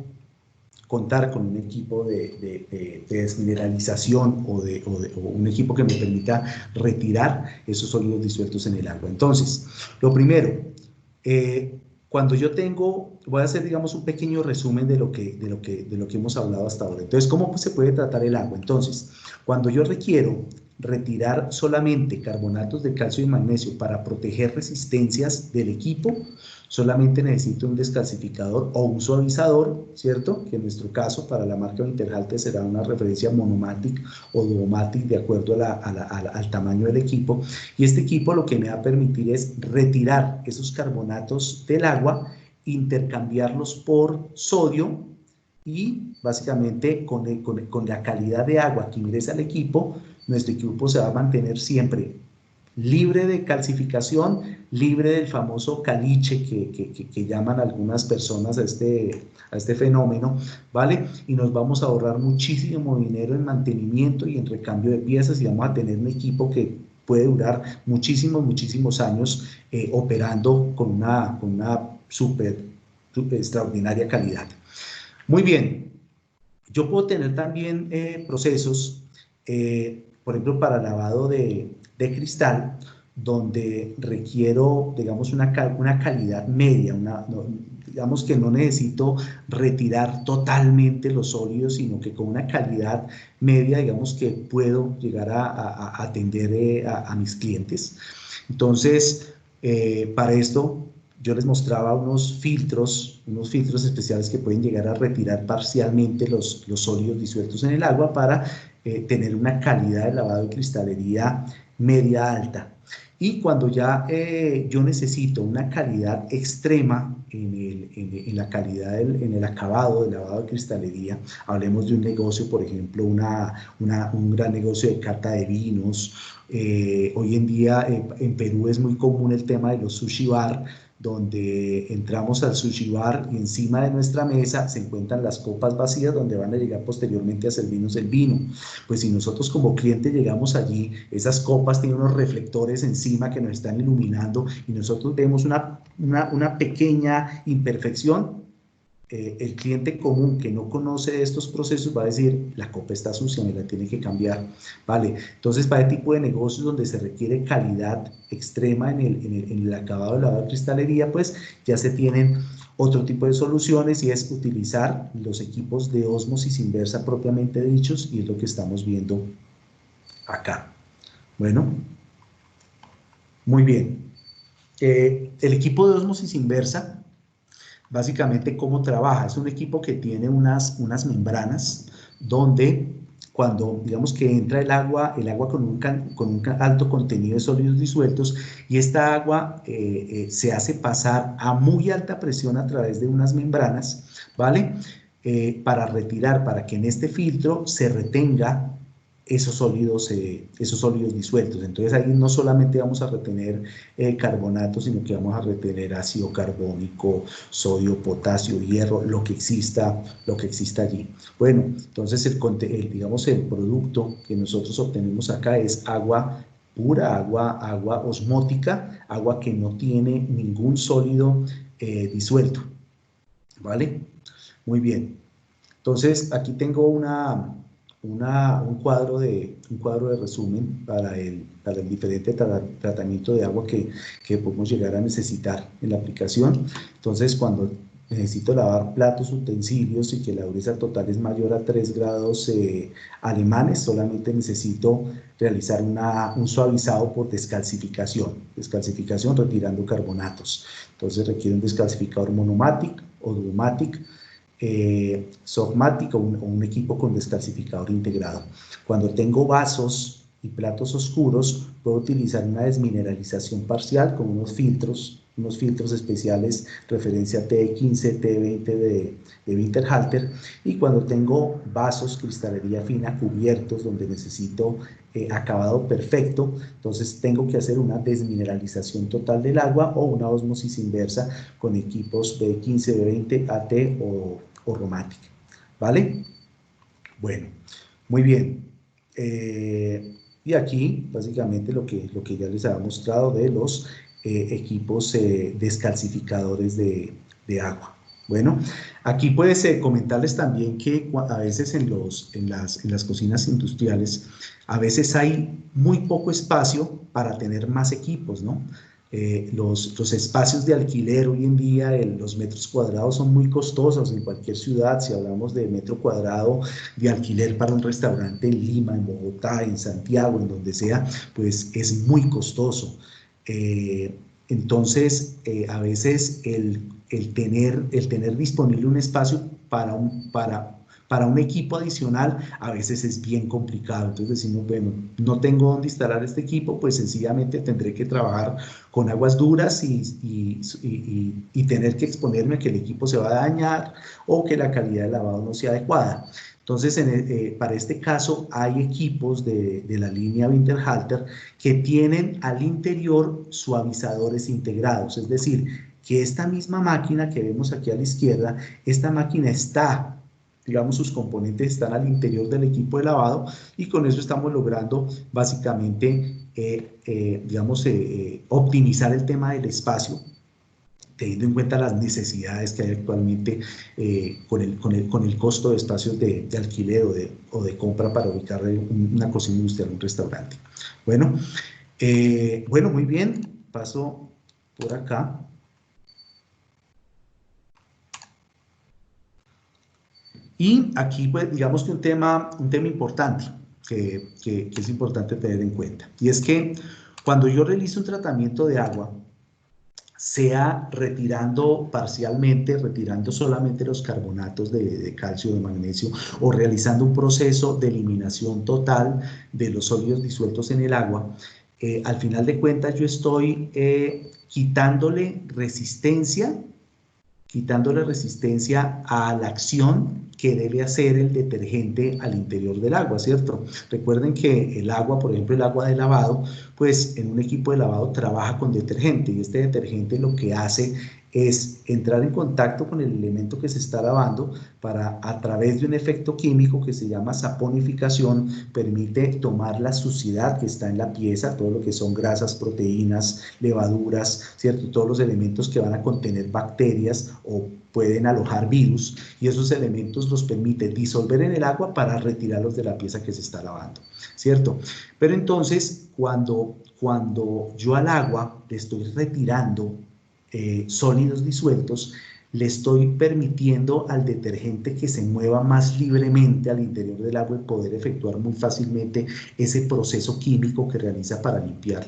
contar con un equipo de desmineralización o un equipo que me permita retirar esos sólidos disueltos en el agua. Entonces, lo primero, cuando yo tengo, voy a hacer, digamos, un pequeño resumen de lo que hemos hablado hasta ahora. Entonces, ¿cómo se puede tratar el agua? Entonces, cuando yo requiero retirar solamente carbonatos de calcio y magnesio para proteger resistencias del equipo, solamente necesito un descalcificador o un suavizador, ¿cierto? Que en nuestro caso, para la marca Winterhalter, será una referencia Monomatic o Duomatic de acuerdo al tamaño del equipo. Y este equipo lo que me va a permitir es retirar esos carbonatos del agua, intercambiarlos por sodio y básicamente con la calidad de agua que ingresa al equipo, nuestro equipo se va a mantener siempre libre de calcificación, libre del famoso caliche que llaman algunas personas a este fenómeno, ¿vale? Y nos vamos a ahorrar muchísimo dinero en mantenimiento y en recambio de piezas, y vamos a tener un equipo que puede durar muchísimos años operando con una súper extraordinaria calidad. Muy bien, yo puedo tener también procesos, por ejemplo, para lavado de cristal, donde requiero, digamos, una calidad media, digamos que no necesito retirar totalmente los sólidos, sino que con una calidad media, digamos, que puedo llegar a atender a mis clientes. Entonces, para esto yo les mostraba unos filtros especiales que pueden llegar a retirar parcialmente los sólidos disueltos en el agua para tener una calidad de lavado de cristalería media alta. Y cuando ya yo necesito una calidad extrema en la calidad, en el acabado de lavado de cristalería, hablemos de un negocio, por ejemplo, un gran negocio de cata de vinos. Hoy en día en Perú es muy común el tema de los sushi bar, donde entramos al sushi bar y encima de nuestra mesa se encuentran las copas vacías donde van a llegar posteriormente a servirnos el vino. Pues si nosotros como cliente llegamos allí, esas copas tienen unos reflectores encima que nos están iluminando y nosotros vemos una pequeña imperfección. El cliente común que no conoce estos procesos va a decir, la copa está sucia, me la tiene que cambiar, ¿vale? Entonces, para este tipo de negocios donde se requiere calidad extrema en el acabado de lavado de cristalería, pues ya se tienen otro tipo de soluciones, y es utilizar los equipos de ósmosis inversa propiamente dichos, y es lo que estamos viendo acá. Bueno, muy bien. El equipo de ósmosis inversa, básicamente, ¿cómo trabaja? Es un equipo que tiene unas membranas donde cuando, digamos, que entra el agua con un alto contenido de sólidos disueltos, y esta agua se hace pasar a muy alta presión a través de unas membranas, ¿vale? Para que en este filtro se retenga esos sólidos disueltos. Entonces ahí no solamente vamos a retener carbonato, sino que vamos a retener ácido carbónico, sodio, potasio, hierro, lo que exista allí. Bueno, entonces digamos, el producto que nosotros obtenemos acá es agua pura, agua osmótica, agua que no tiene ningún sólido disuelto, ¿vale? Muy bien. Entonces aquí tengo un cuadro de resumen para el diferente tratamiento de agua que podemos llegar a necesitar en la aplicación. Entonces, cuando necesito lavar platos, utensilios, y que la dureza total es mayor a 3 grados alemanes, solamente necesito realizar un suavizado por descalcificación retirando carbonatos. Entonces requiere un descalcificador Monomatic o Duomatic, Softmatic o un equipo con descalcificador integrado. Cuando tengo vasos y platos oscuros, puedo utilizar una desmineralización parcial con unos filtros especiales, referencia T15, T20 de Winterhalter, y cuando tengo vasos, cristalería fina, cubiertos, donde necesito acabado perfecto, entonces tengo que hacer una desmineralización total del agua o una ósmosis inversa con equipos B15, B20, AT o Romatic, ¿vale? Bueno, muy bien. Y aquí, básicamente, lo que ya les había mostrado de los equipos descalcificadores de agua. Bueno, aquí puedes comentarles también que a veces en las cocinas industriales, a veces hay muy poco espacio para tener más equipos, ¿no? Los espacios de alquiler hoy en día, los metros cuadrados son muy costosos en cualquier ciudad. Si hablamos de metro cuadrado de alquiler para un restaurante en Lima, en Bogotá, en Santiago, en donde sea, pues es muy costoso. Entonces, a veces el tener disponible un espacio para un equipo adicional a veces es bien complicado. Entonces decimos, bueno, no tengo dónde instalar este equipo, pues sencillamente tendré que trabajar con aguas duras y tener que exponerme a que el equipo se va a dañar o que la calidad de lavado no sea adecuada. Entonces, para este caso hay equipos de la línea Winterhalter que tienen al interior suavizadores integrados, es decir, que esta misma máquina que vemos aquí a la izquierda, esta máquina está, digamos, sus componentes están al interior del equipo de lavado y con eso estamos logrando básicamente, digamos, optimizar el tema del espacio, teniendo en cuenta las necesidades que hay actualmente con el costo de espacios de alquiler o de compra para ubicar una cocina industrial, un restaurante. Bueno, bueno, muy bien, paso por acá. Y aquí, pues, digamos que un tema importante que es importante tener en cuenta, y es que cuando yo realizo un tratamiento de agua, sea retirando parcialmente, retirando solamente los carbonatos de calcio, de magnesio, o realizando un proceso de eliminación total de los sólidos disueltos en el agua, al final de cuentas yo estoy quitándole resistencia a la acción que debe hacer el detergente al interior del agua, ¿cierto? Recuerden que el agua, por ejemplo, el agua de lavado, pues en un equipo de lavado trabaja con detergente y este detergente lo que hace es entrar en contacto con el elemento que se está lavando para, a través de un efecto químico que se llama saponificación, permite tomar la suciedad que está en la pieza, todo lo que son grasas, proteínas, levaduras, ¿cierto? Todos los elementos que van a contener bacterias o pueden alojar virus, y esos elementos los permite disolver en el agua para retirarlos de la pieza que se está lavando, ¿cierto? Pero entonces, cuando yo al agua le estoy retirando sólidos disueltos, le estoy permitiendo al detergente que se mueva más libremente al interior del agua y poder efectuar muy fácilmente ese proceso químico que realiza para limpiar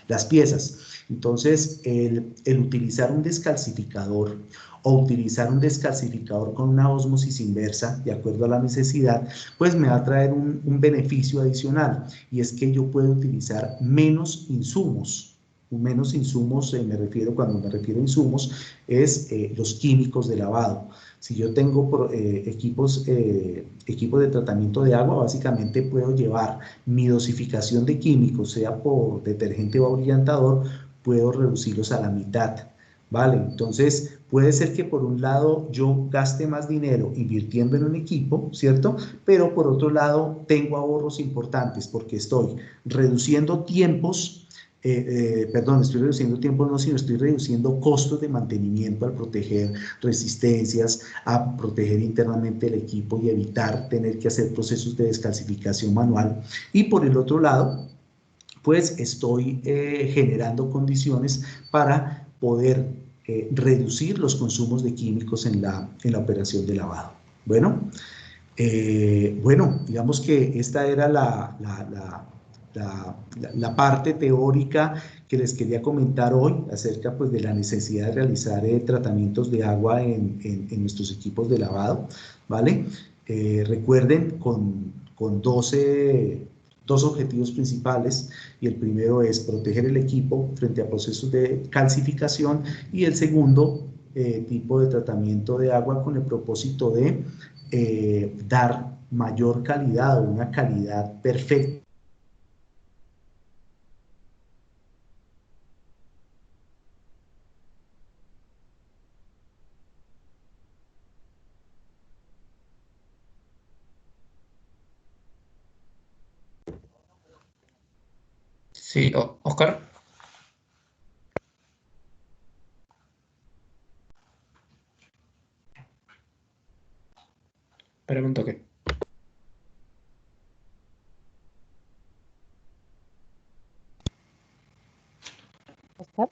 las piezas. Entonces, el utilizar un descalcificador o utilizar un descalcificador con una ósmosis inversa, de acuerdo a la necesidad, pues me va a traer un beneficio adicional, y es que yo puedo utilizar menos insumos. Cuando me refiero a insumos, es los químicos de lavado. Si yo tengo equipos de tratamiento de agua, básicamente puedo llevar mi dosificación de químicos, sea por detergente o ahuyentador, puedo reducirlos a la mitad, ¿vale? Entonces, puede ser que por un lado yo gaste más dinero invirtiendo en un equipo, ¿cierto? Pero por otro lado tengo ahorros importantes porque estoy reduciendo tiempos. Estoy reduciendo tiempo, no, sino estoy reduciendo costos de mantenimiento al proteger resistencias, a proteger internamente el equipo y evitar tener que hacer procesos de descalcificación manual. Y por el otro lado, pues estoy generando condiciones para poder reducir los consumos de químicos en la operación de lavado. Bueno, digamos que esta era la parte teórica que les quería comentar hoy acerca, pues, de la necesidad de realizar tratamientos de agua en nuestros equipos de lavado, ¿vale? Recuerden, con 12 dos objetivos principales, y el primero es proteger el equipo frente a procesos de calcificación, y el segundo tipo de tratamiento de agua con el propósito de dar mayor calidad o una calidad perfecta. Sí, Oscar. Espérame un toque. Oscar.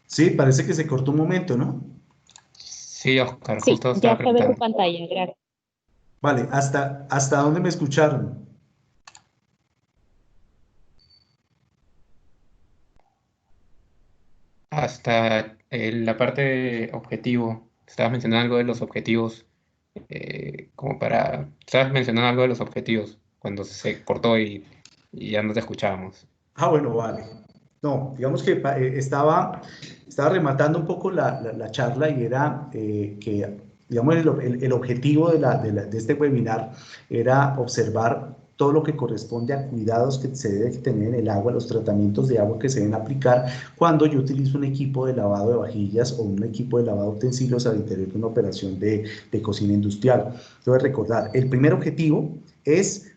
Sí, parece que se cortó un momento, ¿no? Sí, Oscar, Sí, justo ya estaba acá veo tu preguntando. pantalla, gracias. Vale, ¿hasta dónde me escucharon? Hasta la parte de objetivo. Estabas mencionando algo de los objetivos, Estabas mencionando algo de los objetivos cuando se cortó y ya no te escuchábamos. Ah, bueno, vale. No, digamos que estaba rematando un poco la charla, y era que, digamos, el objetivo de este webinar era observar todo lo que corresponde a cuidados que se debe tener en el agua, los tratamientos de agua que se deben aplicar cuando yo utilizo un equipo de lavado de vajillas o un equipo de lavado de utensilios al interior de una operación de cocina industrial. Entonces, recordar, el primer objetivo es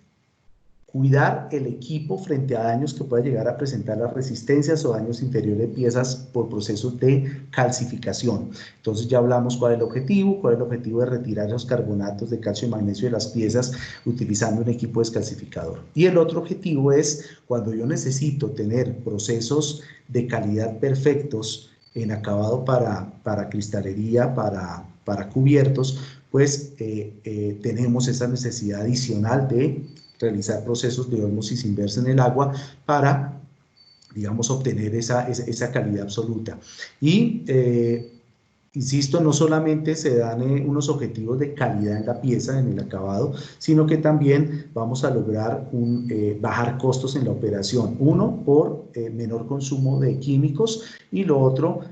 cuidar el equipo frente a daños que pueda llegar a presentar las resistencias o daños interiores de piezas por procesos de calcificación. Entonces ya hablamos cuál es el objetivo de retirar los carbonatos de calcio y magnesio de las piezas utilizando un equipo descalcificador. Y el otro objetivo es cuando yo necesito tener procesos de calidad perfectos en acabado para cristalería, para cubiertos, pues tenemos esa necesidad adicional de realizar procesos de ósmosis inversa en el agua para, digamos, obtener esa calidad absoluta. Y, insisto, no solamente se dan unos objetivos de calidad en la pieza, en el acabado, sino que también vamos a lograr bajar costos en la operación. Uno, por menor consumo de químicos, y lo otro,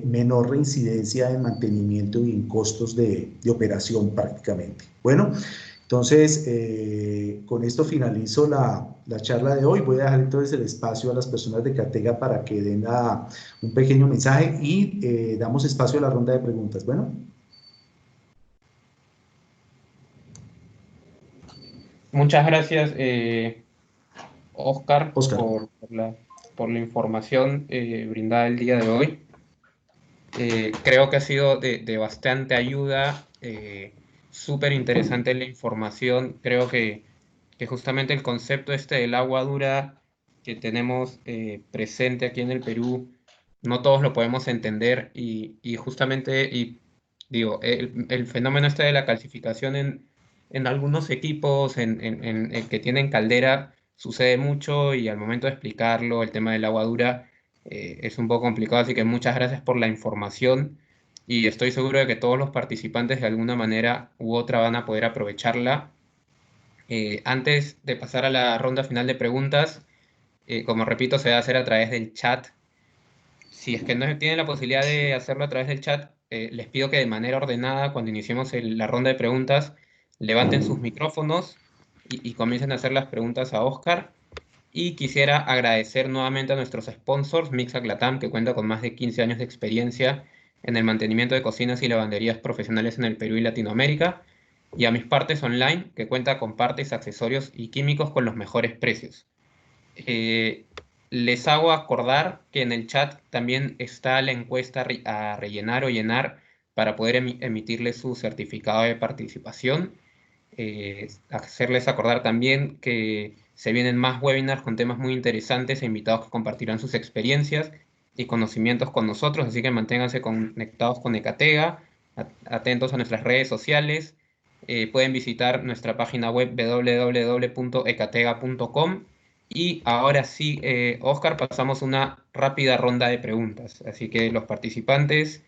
menor reincidencia en mantenimiento y en costos de operación prácticamente. Bueno, entonces, con esto finalizo la charla de hoy. Voy a dejar entonces el espacio a las personas de Catega para que den un pequeño mensaje, y damos espacio a la ronda de preguntas. Bueno, Muchas gracias, Oscar, Oscar. por la información brindada el día de hoy. Creo que ha sido de bastante ayuda, súper interesante la información. Creo que justamente el concepto este del agua dura que tenemos presente aquí en el Perú, no todos lo podemos entender, y justamente, y digo, el fenómeno este de la calcificación en algunos equipos en que tienen caldera sucede mucho, y al momento de explicarlo, el tema del agua dura es un poco complicado, así que muchas gracias por la información, y estoy seguro de que todos los participantes de alguna manera u otra van a poder aprovecharla. Antes de pasar a la ronda final de preguntas, como repito, se va a hacer a través del chat. Si es que no tienen la posibilidad de hacerlo a través del chat, les pido que de manera ordenada, cuando iniciemos la ronda de preguntas, levanten sus micrófonos y comiencen a hacer las preguntas a Oscar. Y quisiera agradecer nuevamente a nuestros sponsors, Mixac Latam, que cuenta con más de 15 años de experiencia en el mantenimiento de cocinas y lavanderías profesionales en el Perú y Latinoamérica, y a Mis Partes Online, que cuenta con partes, accesorios y químicos con los mejores precios. Eh, Les hago acordar que en el chat también está la encuesta a rellenar o llenar para poder emitirles su certificado de participación. Hacerles acordar también que se vienen más webinars con temas muy interesantes e invitados que compartirán sus experiencias y conocimientos con nosotros, así que manténganse conectados con Ecatega, atentos a nuestras redes sociales. Pueden visitar nuestra página web www.ecatega.com. Y ahora sí, Oscar, pasamos una rápida ronda de preguntas, así que los participantes,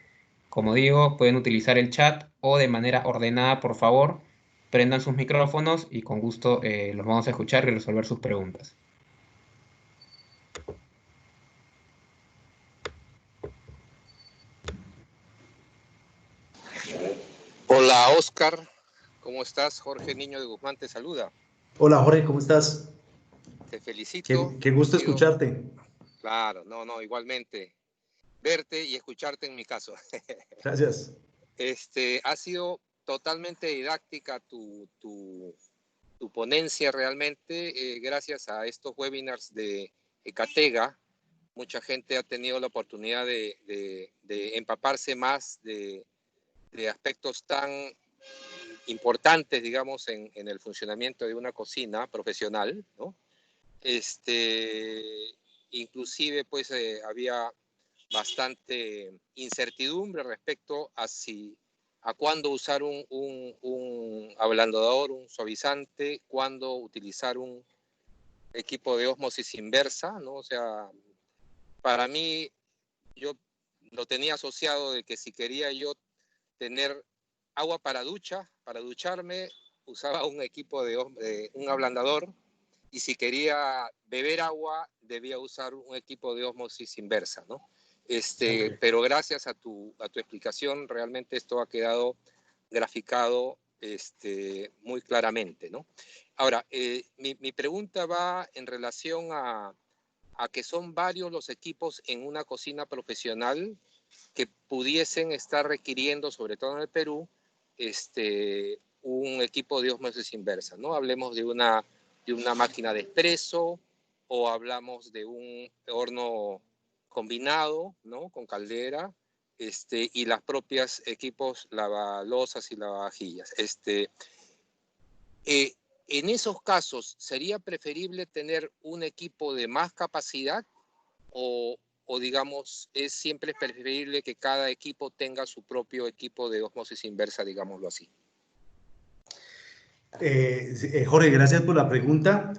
como digo, pueden utilizar el chat o de manera ordenada, por favor, prendan sus micrófonos y con gusto los vamos a escuchar y resolver sus preguntas. Hola Oscar, ¿cómo estás? Jorge Niño de Guzmán te saluda. Hola Jorge, ¿cómo estás? Te felicito. Qué gusto escucharte. Claro, igualmente. Verte y escucharte en mi caso. Gracias. Ha sido totalmente didáctica tu ponencia realmente, gracias a estos webinars de Ecatega. Mucha gente ha tenido la oportunidad de empaparse más de aspectos tan importantes, digamos, en el funcionamiento de una cocina profesional, ¿no? Inclusive, pues, había bastante incertidumbre respecto a cuándo usar un ablandador, un suavizante, cuándo utilizar un equipo de ósmosis inversa, ¿no? O sea, para mí, yo lo tenía asociado de que si quería yo tener agua para ducharme, usaba un equipo de un ablandador, y si quería beber agua, debía usar un equipo de ósmosis inversa, ¿no? Okay. Pero gracias a tu explicación, realmente esto ha quedado graficado muy claramente, ¿no? Ahora, mi pregunta va en relación a que son varios los equipos en una cocina profesional que pudiesen estar requiriendo, sobre todo en el Perú, un equipo de ósmosis inversa, ¿no? Hablemos de una máquina de expreso, o hablamos de un horno combinado, ¿no? Con caldera, y las propias equipos lavalosas y lavavajillas. En esos casos, ¿sería preferible tener un equipo de más capacidad o digamos, es siempre preferible que cada equipo tenga su propio equipo de ósmosis inversa, digámoslo así? Jorge, gracias por la pregunta.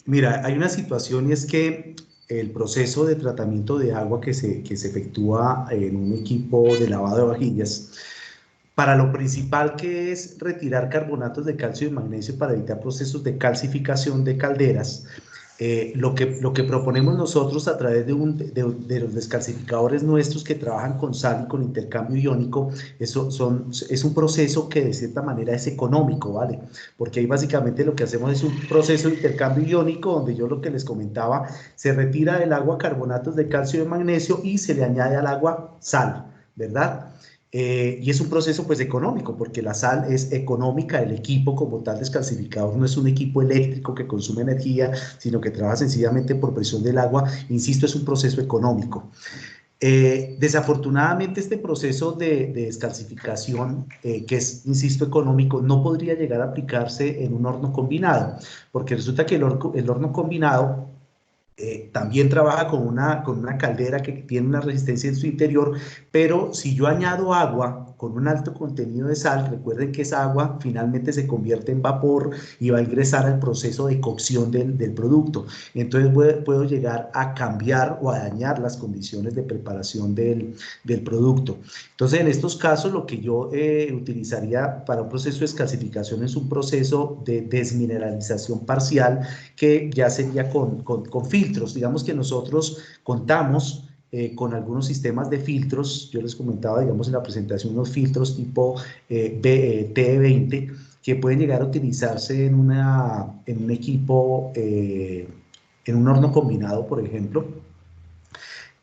Mira, hay una situación y es que el proceso de tratamiento de agua que se efectúa en un equipo de lavado de vajillas, para lo principal que es retirar carbonatos de calcio y magnesio para evitar procesos de calcificación de calderas, lo que proponemos nosotros a través de los descalcificadores nuestros que trabajan con sal y con intercambio iónico, es un proceso que de cierta manera es económico, ¿vale? Porque ahí básicamente lo que hacemos es un proceso de intercambio iónico donde yo lo que les comentaba, se retira del agua carbonatos de calcio y de magnesio y se le añade al agua sal, ¿verdad? Y es un proceso pues económico, porque la sal es económica, el equipo como tal descalcificador no es un equipo eléctrico que consume energía, sino que trabaja sencillamente por presión del agua. Insisto, es un proceso económico. Desafortunadamente este proceso de descalcificación, que es, insisto, económico, no podría llegar a aplicarse en un horno combinado, porque resulta que el horno combinado también trabaja con una caldera que tiene una resistencia en su interior, pero si yo añado agua con un alto contenido de sal, recuerden que esa agua finalmente se convierte en vapor y va a ingresar al proceso de cocción del producto. Entonces puedo llegar a cambiar o a dañar las condiciones de preparación del producto. Entonces en estos casos lo que yo utilizaría para un proceso de descalcificación es un proceso de desmineralización parcial, que ya sería con filtros. Digamos que nosotros contamos con algunos sistemas de filtros. Yo les comentaba, digamos, en la presentación, unos filtros tipo TE20 que pueden llegar a utilizarse en un equipo, en un horno combinado, por ejemplo,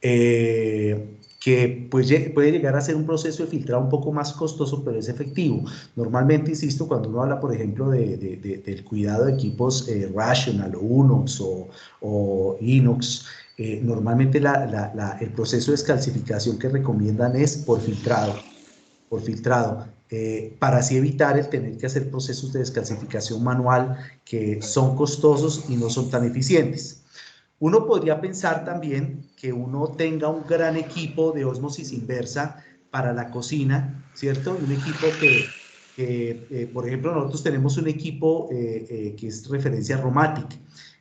que puede llegar a ser un proceso de filtrado un poco más costoso, pero es efectivo. Normalmente, insisto, cuando uno habla, por ejemplo, del cuidado de equipos Rational o Unox o Inox, normalmente el proceso de descalcificación que recomiendan es por filtrado, para así evitar el tener que hacer procesos de descalcificación manual que son costosos y no son tan eficientes. Uno podría pensar también que uno tenga un gran equipo de ósmosis inversa para la cocina, ¿cierto? Un equipo por ejemplo, nosotros tenemos un equipo que es referencia a Romatic,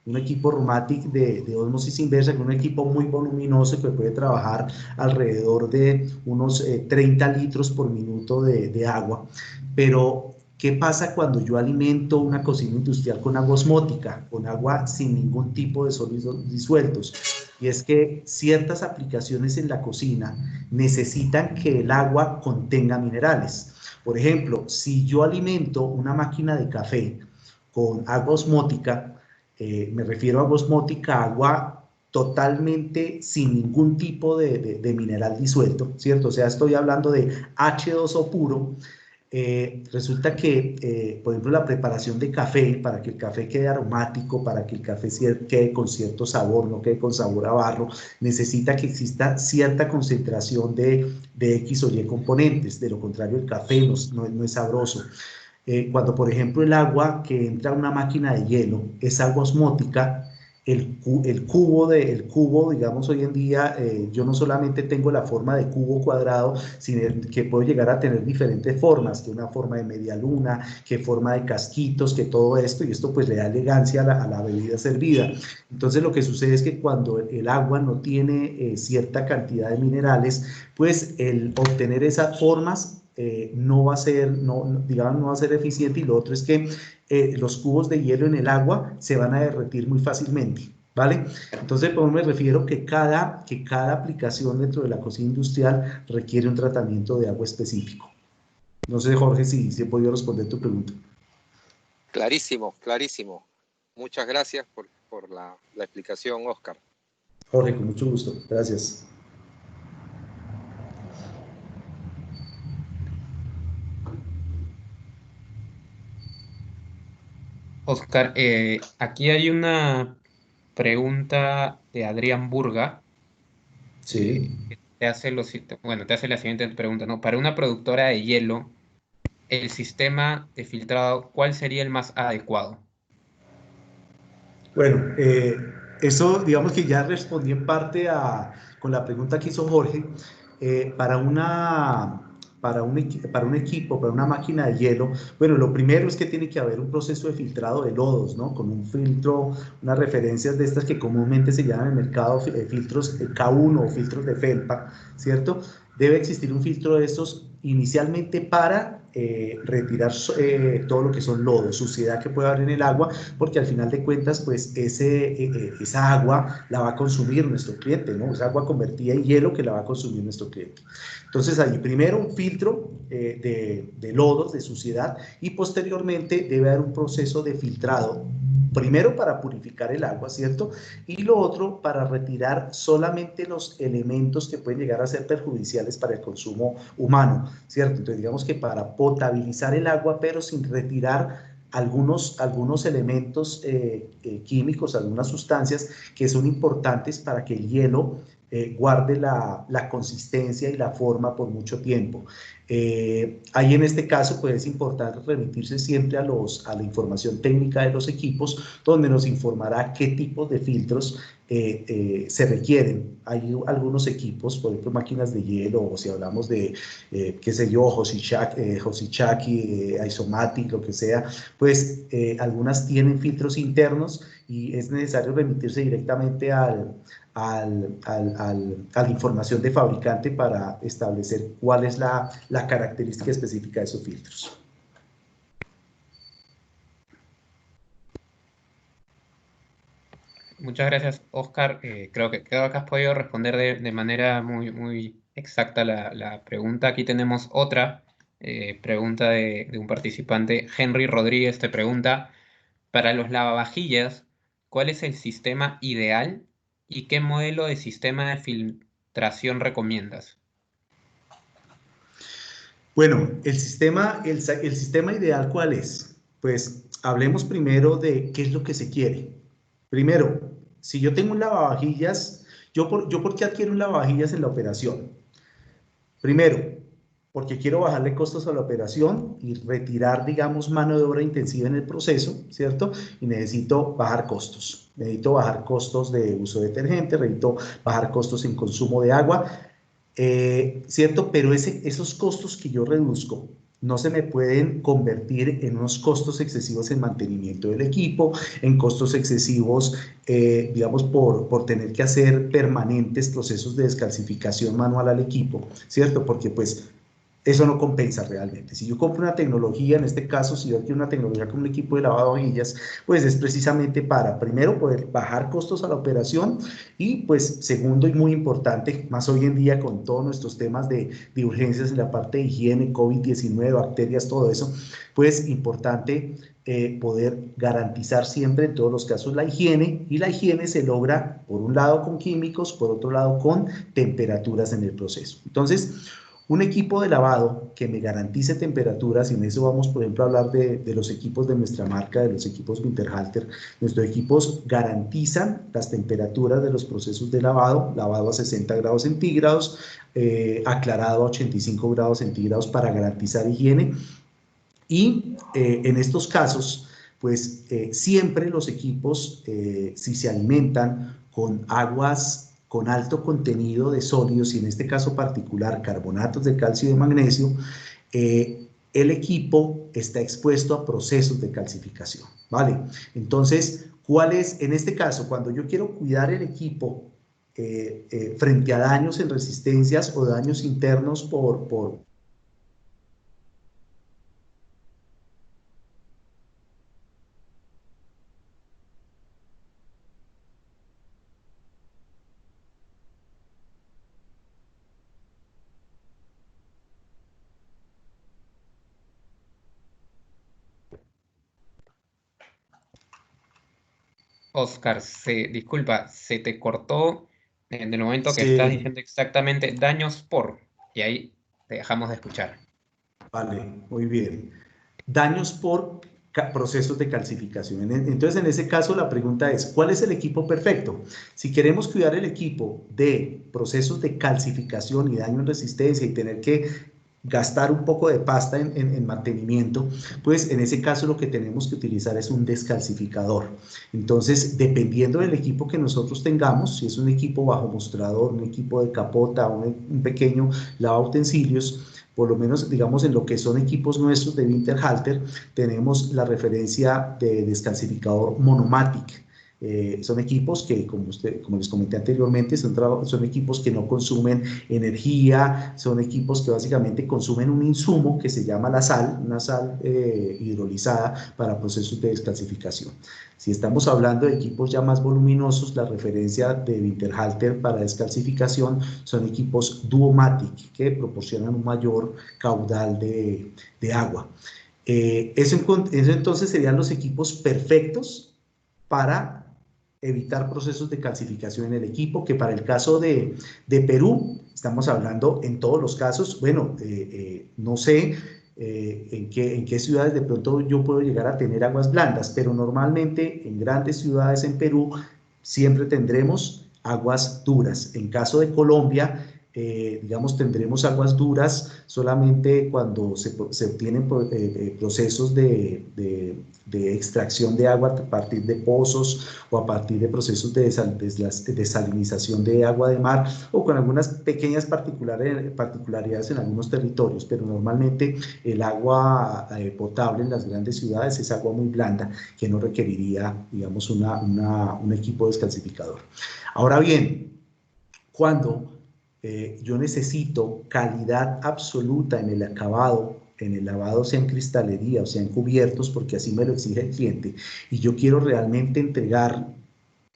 un equipo Romatic de ósmosis inversa, que es un equipo muy voluminoso que puede trabajar alrededor de unos 30 litros por minuto de agua, pero ¿Qué pasa cuando yo alimento una cocina industrial con agua osmótica, con agua sin ningún tipo de sólidos disueltos? Y es que ciertas aplicaciones en la cocina necesitan que el agua contenga minerales. Por ejemplo, si yo alimento una máquina de café con agua osmótica, me refiero a agua osmótica, agua totalmente sin ningún tipo de mineral disuelto, ¿cierto? O sea, estoy hablando de H2O puro. Resulta que, por ejemplo, la preparación de café, para que el café quede aromático, para que el café quede con cierto sabor, no quede con sabor a barro, necesita que exista cierta concentración de X o Y componentes. De lo contrario, el café no es sabroso. Cuando, por ejemplo, el agua que entra a una máquina de hielo es agua osmótica, el cubo, digamos, hoy en día, yo no solamente tengo la forma de cubo cuadrado, sino que puedo llegar a tener diferentes formas, que una forma de media luna, que forma de casquitos, que todo esto, y esto pues le da elegancia a la bebida servida. Entonces lo que sucede es que cuando el agua no tiene cierta cantidad de minerales, pues el obtener esas formas no va a ser, digamos, no va a ser eficiente, y lo otro es que los cubos de hielo en el agua se van a derretir muy fácilmente, ¿vale? Entonces, pues me refiero que cada aplicación dentro de la cocina industrial requiere un tratamiento de agua específico. No sé, Jorge, si he podido responder tu pregunta. Clarísimo, clarísimo. Muchas gracias por la explicación, Oscar. Jorge, con mucho gusto. Gracias. Oscar, aquí hay una pregunta de Adrián Burga. Sí. Que te hace te hace la siguiente pregunta, ¿no? Para una productora de hielo, el sistema de filtrado, ¿cuál sería el más adecuado? Bueno, eso digamos que ya respondí en parte con la pregunta que hizo Jorge. Para un equipo, para una máquina de hielo, bueno, lo primero es que tiene que haber un proceso de filtrado de lodos, ¿no? Con un filtro, unas referencias de estas que comúnmente se llaman en el mercado filtros K1 o filtros de felpa, ¿cierto? Debe existir un filtro de estos inicialmente para retirar todo lo que son lodos, suciedad que puede haber en el agua, porque al final de cuentas, pues esa agua la va a consumir nuestro cliente, ¿no? Esa agua convertida en hielo que la va a consumir nuestro cliente. Entonces, ahí primero un filtro de lodos, de suciedad, y posteriormente debe haber un proceso de filtrado, primero para purificar el agua, ¿cierto? Y lo otro para retirar solamente los elementos que pueden llegar a ser perjudiciales para el consumo humano, ¿cierto? Entonces, digamos que para potabilizar el agua, pero sin retirar algunos elementos químicos, algunas sustancias que son importantes para que el hielo guarde la consistencia y la forma por mucho tiempo. Ahí en este caso pues es importante remitirse siempre a la información técnica de los equipos, donde nos informará qué tipos de filtros se requieren. Hay algunos equipos, por ejemplo máquinas de hielo, o si hablamos de, qué sé yo, Hoshizaki, Isomatic, lo que sea, pues algunas tienen filtros internos y es necesario remitirse directamente a la información de fabricante para establecer cuál es la característica específica de esos filtros. Muchas gracias, Oscar. Creo que has podido responder de manera muy exacta la pregunta. Aquí tenemos otra pregunta de un participante. Henry Rodríguez te pregunta, para los lavavajillas, ¿cuál es el sistema ideal y qué modelo de sistema de filtración recomiendas? Bueno, el sistema ideal, ¿cuál es? Pues hablemos primero de qué es lo que se quiere. Primero, si yo tengo un lavavajillas, ¿por qué adquiero un lavavajillas en la operación? Primero, porque quiero bajarle costos a la operación y retirar, digamos, mano de obra intensiva en el proceso, ¿cierto? Y necesito bajar costos. Necesito bajar costos de uso de detergente, necesito bajar costos en consumo de agua, ¿cierto? Pero esos costos que yo reduzco no se me pueden convertir en unos costos excesivos en mantenimiento del equipo, en costos excesivos, digamos, por tener que hacer permanentes procesos de descalcificación manual al equipo, ¿cierto? Porque pues eso no compensa realmente. Si yo compro una tecnología, en este caso, si yo quiero una tecnología como un equipo de lavado de vajillas, pues es precisamente para, primero, poder bajar costos a la operación y, pues, segundo y muy importante, más hoy en día con todos nuestros temas de urgencias en la parte de higiene, COVID-19, bacterias, todo eso, pues, importante poder garantizar siempre en todos los casos la higiene, y la higiene se logra, por un lado, con químicos, por otro lado, con temperaturas en el proceso. Entonces, un equipo de lavado que me garantice temperaturas, y en eso vamos, por ejemplo, a hablar de los equipos de nuestra marca, de los equipos Winterhalter. Nuestros equipos garantizan las temperaturas de los procesos de lavado, lavado a 60 grados centígrados, aclarado a 85 grados centígrados para garantizar higiene. Y en estos casos, pues siempre los equipos, si se alimentan con aguas con alto contenido de sólidos, y en este caso particular carbonatos de calcio y de magnesio, el equipo está expuesto a procesos de calcificación, ¿vale? Entonces, ¿cuál es, en este caso, cuando yo quiero cuidar el equipo frente a daños en resistencias o daños internos por Oscar, disculpa, se te cortó en el momento que estás Sí, diciendo exactamente daños por, y ahí te dejamos de escuchar. vale, muy bien. Daños por procesos de calcificación. Entonces, en ese caso, la pregunta es, ¿cuál es el equipo perfecto? Si queremos cuidar el equipo de procesos de calcificación y daño en resistencia y tener que gastar un poco de pasta en mantenimiento, pues en ese caso lo que tenemos que utilizar es un descalcificador. Entonces, dependiendo del equipo que nosotros tengamos, si es un equipo bajo mostrador, un equipo de capota, un pequeño lavautensilios, por lo menos, digamos, en lo que son equipos nuestros de Winterhalter, tenemos la referencia de descalcificador Monomatic. Son equipos que, como les comenté anteriormente, son equipos que no consumen energía, son equipos que básicamente consumen un insumo que se llama la sal, una sal hidrolizada para procesos de descalcificación. Si estamos hablando de equipos ya más voluminosos, la referencia de Winterhalter para descalcificación son equipos Duomatic, que proporcionan un mayor caudal de agua. Eso entonces serían los equipos perfectos para evitar procesos de calcificación en el equipo, que para el caso de Perú, estamos hablando en todos los casos, bueno, no sé en qué ciudades de pronto yo puedo llegar a tener aguas blandas, pero normalmente en grandes ciudades en Perú siempre tendremos aguas duras. En caso de Colombia, digamos, tendremos aguas duras solamente cuando se obtienen procesos de extracción de agua a partir de pozos o a partir de procesos de desalinización de agua de mar, o con algunas pequeñas particularidades en algunos territorios, pero normalmente el agua potable en las grandes ciudades es agua muy blanda que no requeriría, digamos, un equipo descalcificador. Ahora bien, cuando yo necesito calidad absoluta en el acabado, en el lavado, sea en cristalería o sea en cubiertos, porque así me lo exige el cliente, y yo quiero realmente entregar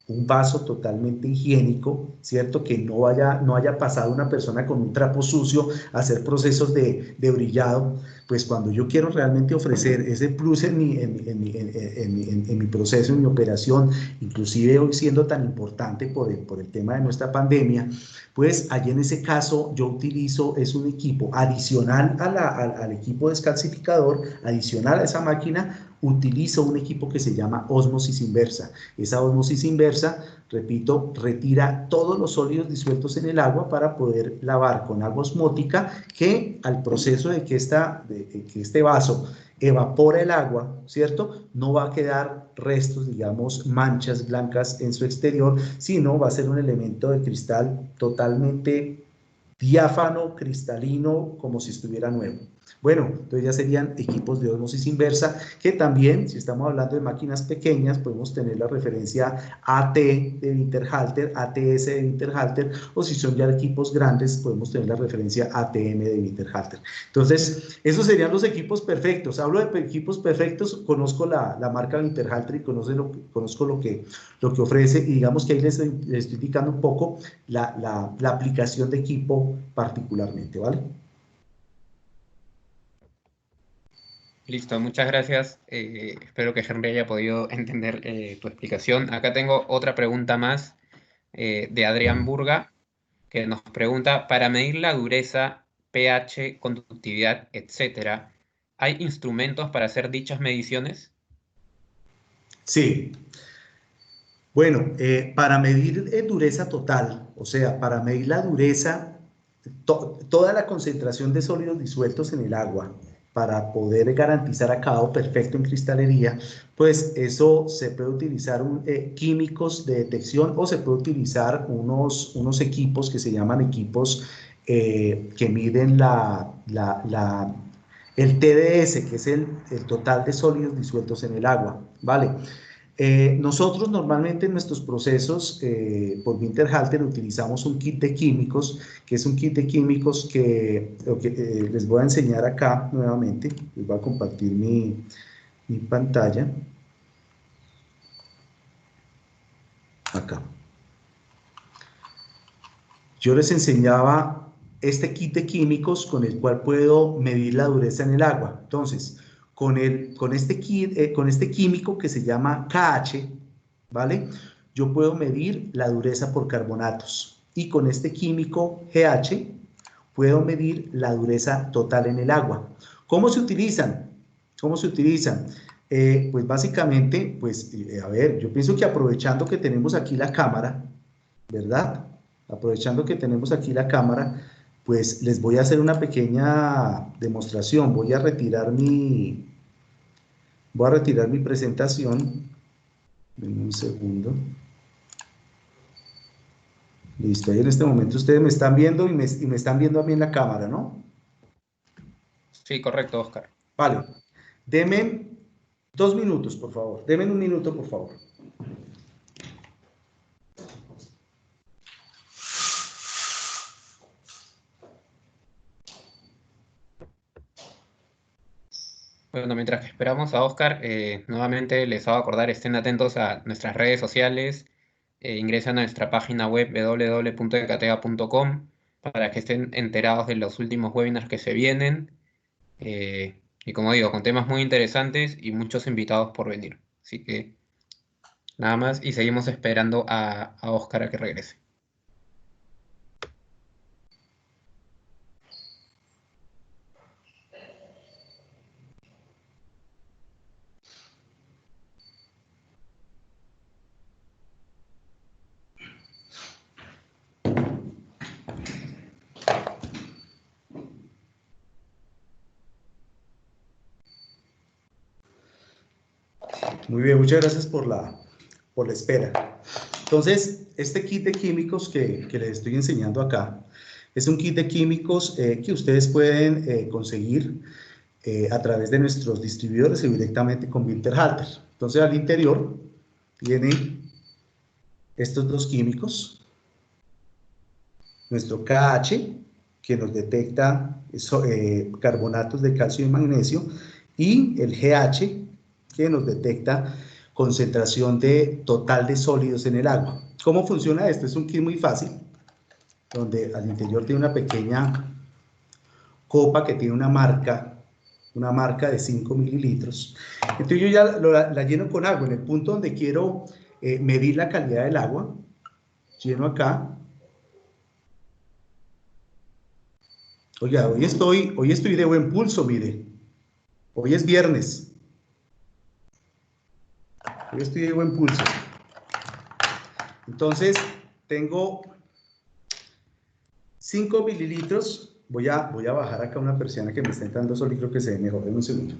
un vaso totalmente higiénico, ¿cierto? Que no haya pasado una persona con un trapo sucio a hacer procesos de brillado. Pues cuando yo quiero realmente ofrecer ese plus en mi proceso, en mi operación, inclusive hoy siendo tan importante por el tema de nuestra pandemia, pues allí en ese caso yo utilizo, es un equipo adicional al equipo descalcificador, adicional a esa máquina, utilizo un equipo que se llama ósmosis inversa. Esa ósmosis inversa, repito, retira todos los sólidos disueltos en el agua para poder lavar con agua osmótica, que al proceso de que este vaso evapora el agua, ¿cierto? No va a quedar restos, digamos, manchas blancas en su exterior, sino va a ser un elemento de cristal totalmente diáfano, cristalino, como si estuviera nuevo. Bueno, entonces ya serían equipos de ósmosis inversa, que también, si estamos hablando de máquinas pequeñas, podemos tener la referencia AT de Winterhalter, ATS de Winterhalter, o si son ya equipos grandes, podemos tener la referencia ATM de Winterhalter. Entonces, esos serían los equipos perfectos. Hablo de equipos perfectos, conozco la marca Winterhalter y conozco lo que ofrece, y digamos que ahí les estoy indicando un poco la aplicación de equipo particularmente, ¿vale? Listo, muchas gracias. Espero que Henry haya podido entender tu explicación. Acá tengo otra pregunta más de Adrián Burga, que nos pregunta, para medir la dureza, pH, conductividad, etcétera, ¿hay instrumentos para hacer dichas mediciones? Sí. Bueno, para medir dureza total, o sea, para medir la dureza, toda la concentración de sólidos disueltos en el agua, para poder garantizar acabado perfecto en cristalería, pues eso se puede utilizar químicos de detección, o se puede utilizar unos equipos que se llaman equipos que miden el TDS, que es el total de sólidos disueltos en el agua, ¿vale? Nosotros normalmente en nuestros procesos por Winterhalter utilizamos un kit de químicos, que es un kit de químicos que les voy a enseñar acá nuevamente. Les voy a compartir mi pantalla. Acá. Yo les enseñaba este kit de químicos con el cual puedo medir la dureza en el agua. Entonces, con este químico que se llama KH, ¿vale? Yo puedo medir la dureza por carbonatos. Y con este químico GH puedo medir la dureza total en el agua. ¿Cómo se utilizan? ¿Cómo se utilizan? Pues básicamente, pues, a ver, yo pienso que aprovechando que tenemos aquí la cámara, ¿verdad? Aprovechando que tenemos aquí la cámara, pues les voy a hacer una pequeña demostración. Voy a retirar mi presentación. Denme un segundo. Listo, ahí en este momento ustedes me están viendo y me están viendo a mí en la cámara, ¿no? Sí, correcto, Oscar. Vale. Deme 2 minutos, por favor. Deme un minuto, por favor. Bueno, mientras que esperamos a Oscar, nuevamente les hago acordar, estén atentos a nuestras redes sociales, ingresen a nuestra página web www.ecatega.com para que estén enterados de los últimos webinars que se vienen. Y como digo, con temas muy interesantes y muchos invitados por venir. Así que nada más y seguimos esperando a Oscar a que regrese. Muy bien, muchas gracias por la espera. Entonces, este kit de químicos que les estoy enseñando acá es un kit de químicos que ustedes pueden conseguir a través de nuestros distribuidores y directamente con Winterhalter. Entonces, al interior tienen estos dos químicos, nuestro KH, que nos detecta carbonatos de calcio y magnesio, y el GH, que nos detecta concentración total de sólidos en el agua. ¿Cómo funciona esto? Es un kit muy fácil, donde al interior tiene una pequeña copa que tiene una marca de 5 mililitros. Entonces yo ya la lleno con agua. En el punto donde quiero medir la calidad del agua, lleno acá. Oiga, hoy estoy de buen pulso, mire. Hoy es viernes. Hoy estoy de buen pulso. Entonces, tengo 5 mililitros. Voy a bajar acá una persiana que me está entrando sol y creo que se ve mejor. En un segundo.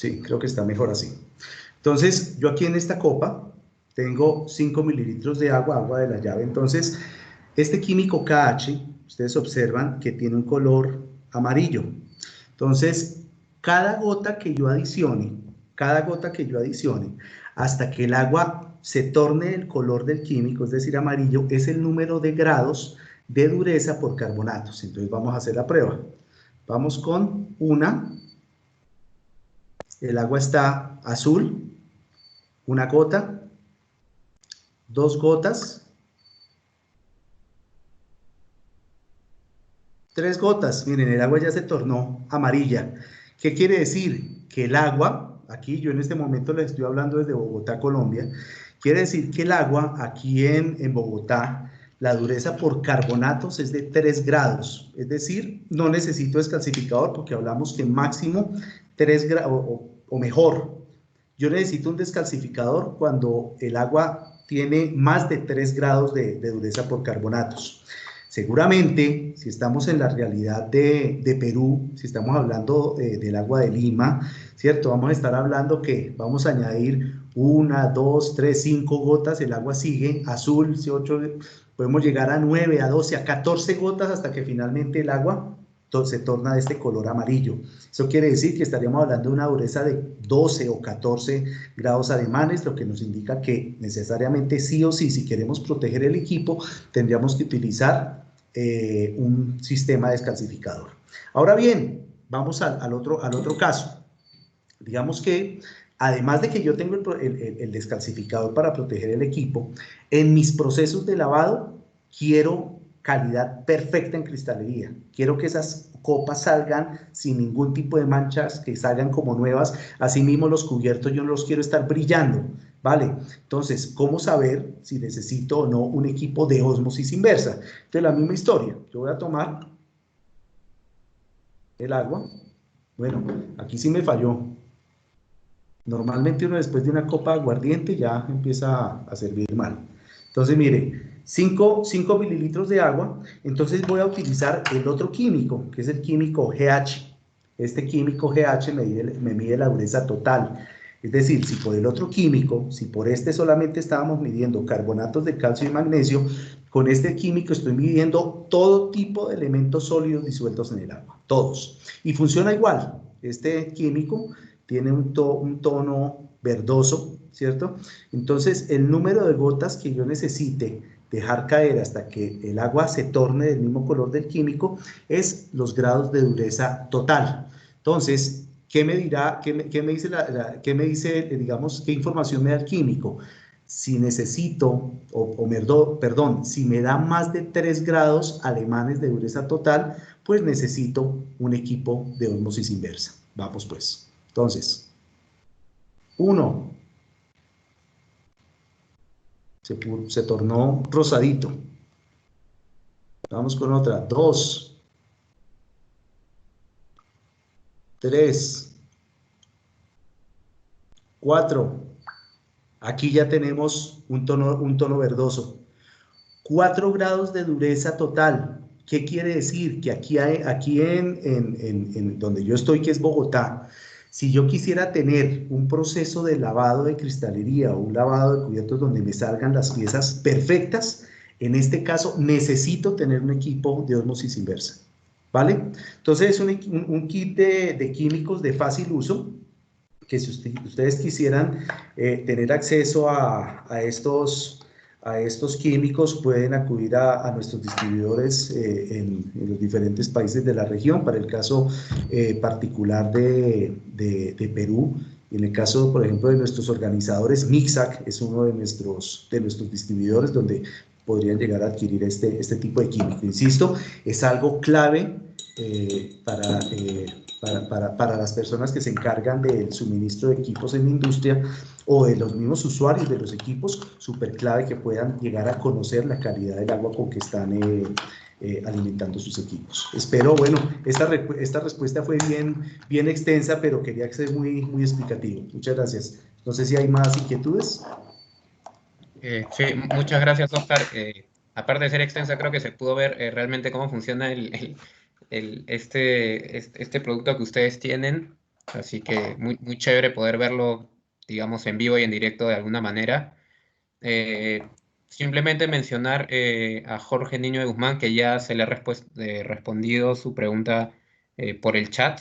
Sí, creo que está mejor así. Entonces, yo aquí en esta copa tengo 5 mililitros de agua, agua de la llave. Entonces, este químico KH, ustedes observan que tiene un color amarillo. Entonces, cada gota que yo adicione, hasta que el agua se torne el color del químico, es decir, amarillo, es el número de grados de dureza por carbonatos. Entonces, vamos a hacer la prueba. Vamos con una. El agua está azul, una gota, 2 gotas, 3 gotas. Miren, el agua ya se tornó amarilla. ¿Qué quiere decir? Que el agua, aquí yo en este momento les estoy hablando desde Bogotá, Colombia, quiere decir que el agua aquí en Bogotá, la dureza por carbonatos es de 3 grados. Es decir, no necesito descalcificador porque hablamos que máximo 3 grados o mejor. Yo necesito un descalcificador cuando el agua tiene más de 3 grados de dureza por carbonatos. Seguramente, si estamos en la realidad de Perú, si estamos hablando del agua de Lima, ¿cierto? Vamos a estar hablando que vamos a añadir 1, 2, 3, 5 gotas, el agua sigue azul, 8, podemos llegar a 9, a 12, a 14 gotas hasta que finalmente el agua se torna de este color amarillo. Eso quiere decir que estaríamos hablando de una dureza de 12 o 14 grados alemanes, lo que nos indica que necesariamente sí o sí, si queremos proteger el equipo, tendríamos que utilizar un sistema descalcificador. Ahora bien, vamos al otro caso. Digamos que además de que yo tengo el descalcificador para proteger el equipo, en mis procesos de lavado quiero calidad perfecta en cristalería. Quiero que esas copas salgan sin ningún tipo de manchas, que salgan como nuevas. Asimismo, los cubiertos yo no los quiero estar brillando, ¿vale? Entonces, ¿cómo saber si necesito o no un equipo de ósmosis inversa? Entonces, la misma historia. Yo voy a tomar el agua. Bueno, aquí sí me falló. Normalmente uno después de una copa de aguardiente ya empieza a servir mal. Entonces, mire, 5 mililitros de agua. Entonces voy a utilizar el otro químico, que es el químico GH. Este químico GH me mide la dureza total. Es decir, si por el otro químico, si por este solamente estábamos midiendo carbonatos de calcio y magnesio, con este químico estoy midiendo todo tipo de elementos sólidos disueltos en el agua, todos. Y funciona igual. Este químico tiene un tono verdoso, ¿cierto? Entonces, el número de gotas que yo necesite dejar caer hasta que el agua se torne del mismo color del químico es los grados de dureza total. Entonces, ¿qué me dirá, qué me dice, digamos, qué información me da el químico? Si necesito, perdón, si me da más de 3 grados alemanes de dureza total, pues necesito un equipo de ósmosis inversa. Vamos pues. Entonces, 1 se tornó rosadito. Vamos con otra. 2, 3, 4. Aquí ya tenemos un tono verdoso. 4 grados de dureza total. ¿Qué quiere decir? Que aquí en donde yo estoy, que es Bogotá, si yo quisiera tener un proceso de lavado de cristalería o un lavado de cubiertos donde me salgan las piezas perfectas, en este caso necesito tener un equipo de ósmosis inversa, ¿vale? Entonces es un kit de químicos de fácil uso, que si ustedes quisieran tener acceso a estos químicos, pueden acudir a nuestros distribuidores en los diferentes países de la región. Para el caso particular de Perú, en el caso, por ejemplo, de nuestros organizadores, Mixac es uno de nuestros distribuidores donde podrían llegar a adquirir este tipo de químico. Insisto, es algo clave para las personas que se encargan del suministro de equipos en la industria o de los mismos usuarios de los equipos, súper clave que puedan llegar a conocer la calidad del agua con que están alimentando sus equipos. Espero, bueno, esta respuesta fue bien extensa, pero quería ser muy explicativo. Muchas gracias. No sé si hay más inquietudes. Sí, muchas gracias, Oscar. Aparte de ser extensa, creo que se pudo ver realmente cómo funciona este producto que ustedes tienen. Así que muy, muy chévere poder verlo, digamos, en vivo y en directo de alguna manera. Simplemente mencionar a Jorge Niño de Guzmán que ya se le ha respondido su pregunta por el chat,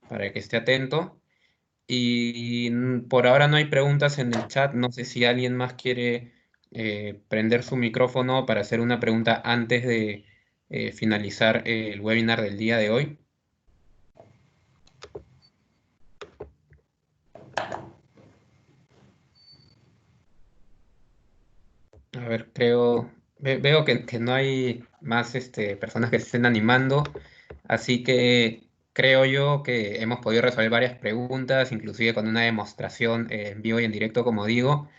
para que esté atento. Y por ahora no hay preguntas en el chat. No sé si alguien más quiere prender su micrófono para hacer una pregunta antes de finalizar el webinar del día de hoy. A ver, veo que no hay más personas que se estén animando, así que creo yo que hemos podido resolver varias preguntas, inclusive con una demostración en vivo y en directo, como digo.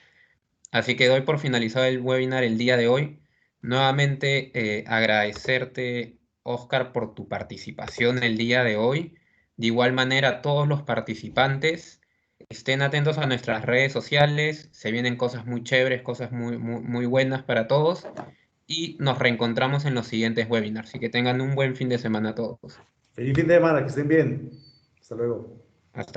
Así que doy por finalizado el webinar el día de hoy. Nuevamente agradecerte, Oscar, por tu participación el día de hoy. De igual manera, a todos los participantes, estén atentos a nuestras redes sociales. Se vienen cosas muy chéveres, cosas muy, muy, muy buenas para todos. Y nos reencontramos en los siguientes webinars. Así que tengan un buen fin de semana a todos. Feliz fin de semana, que estén bien. Hasta luego. Hasta luego.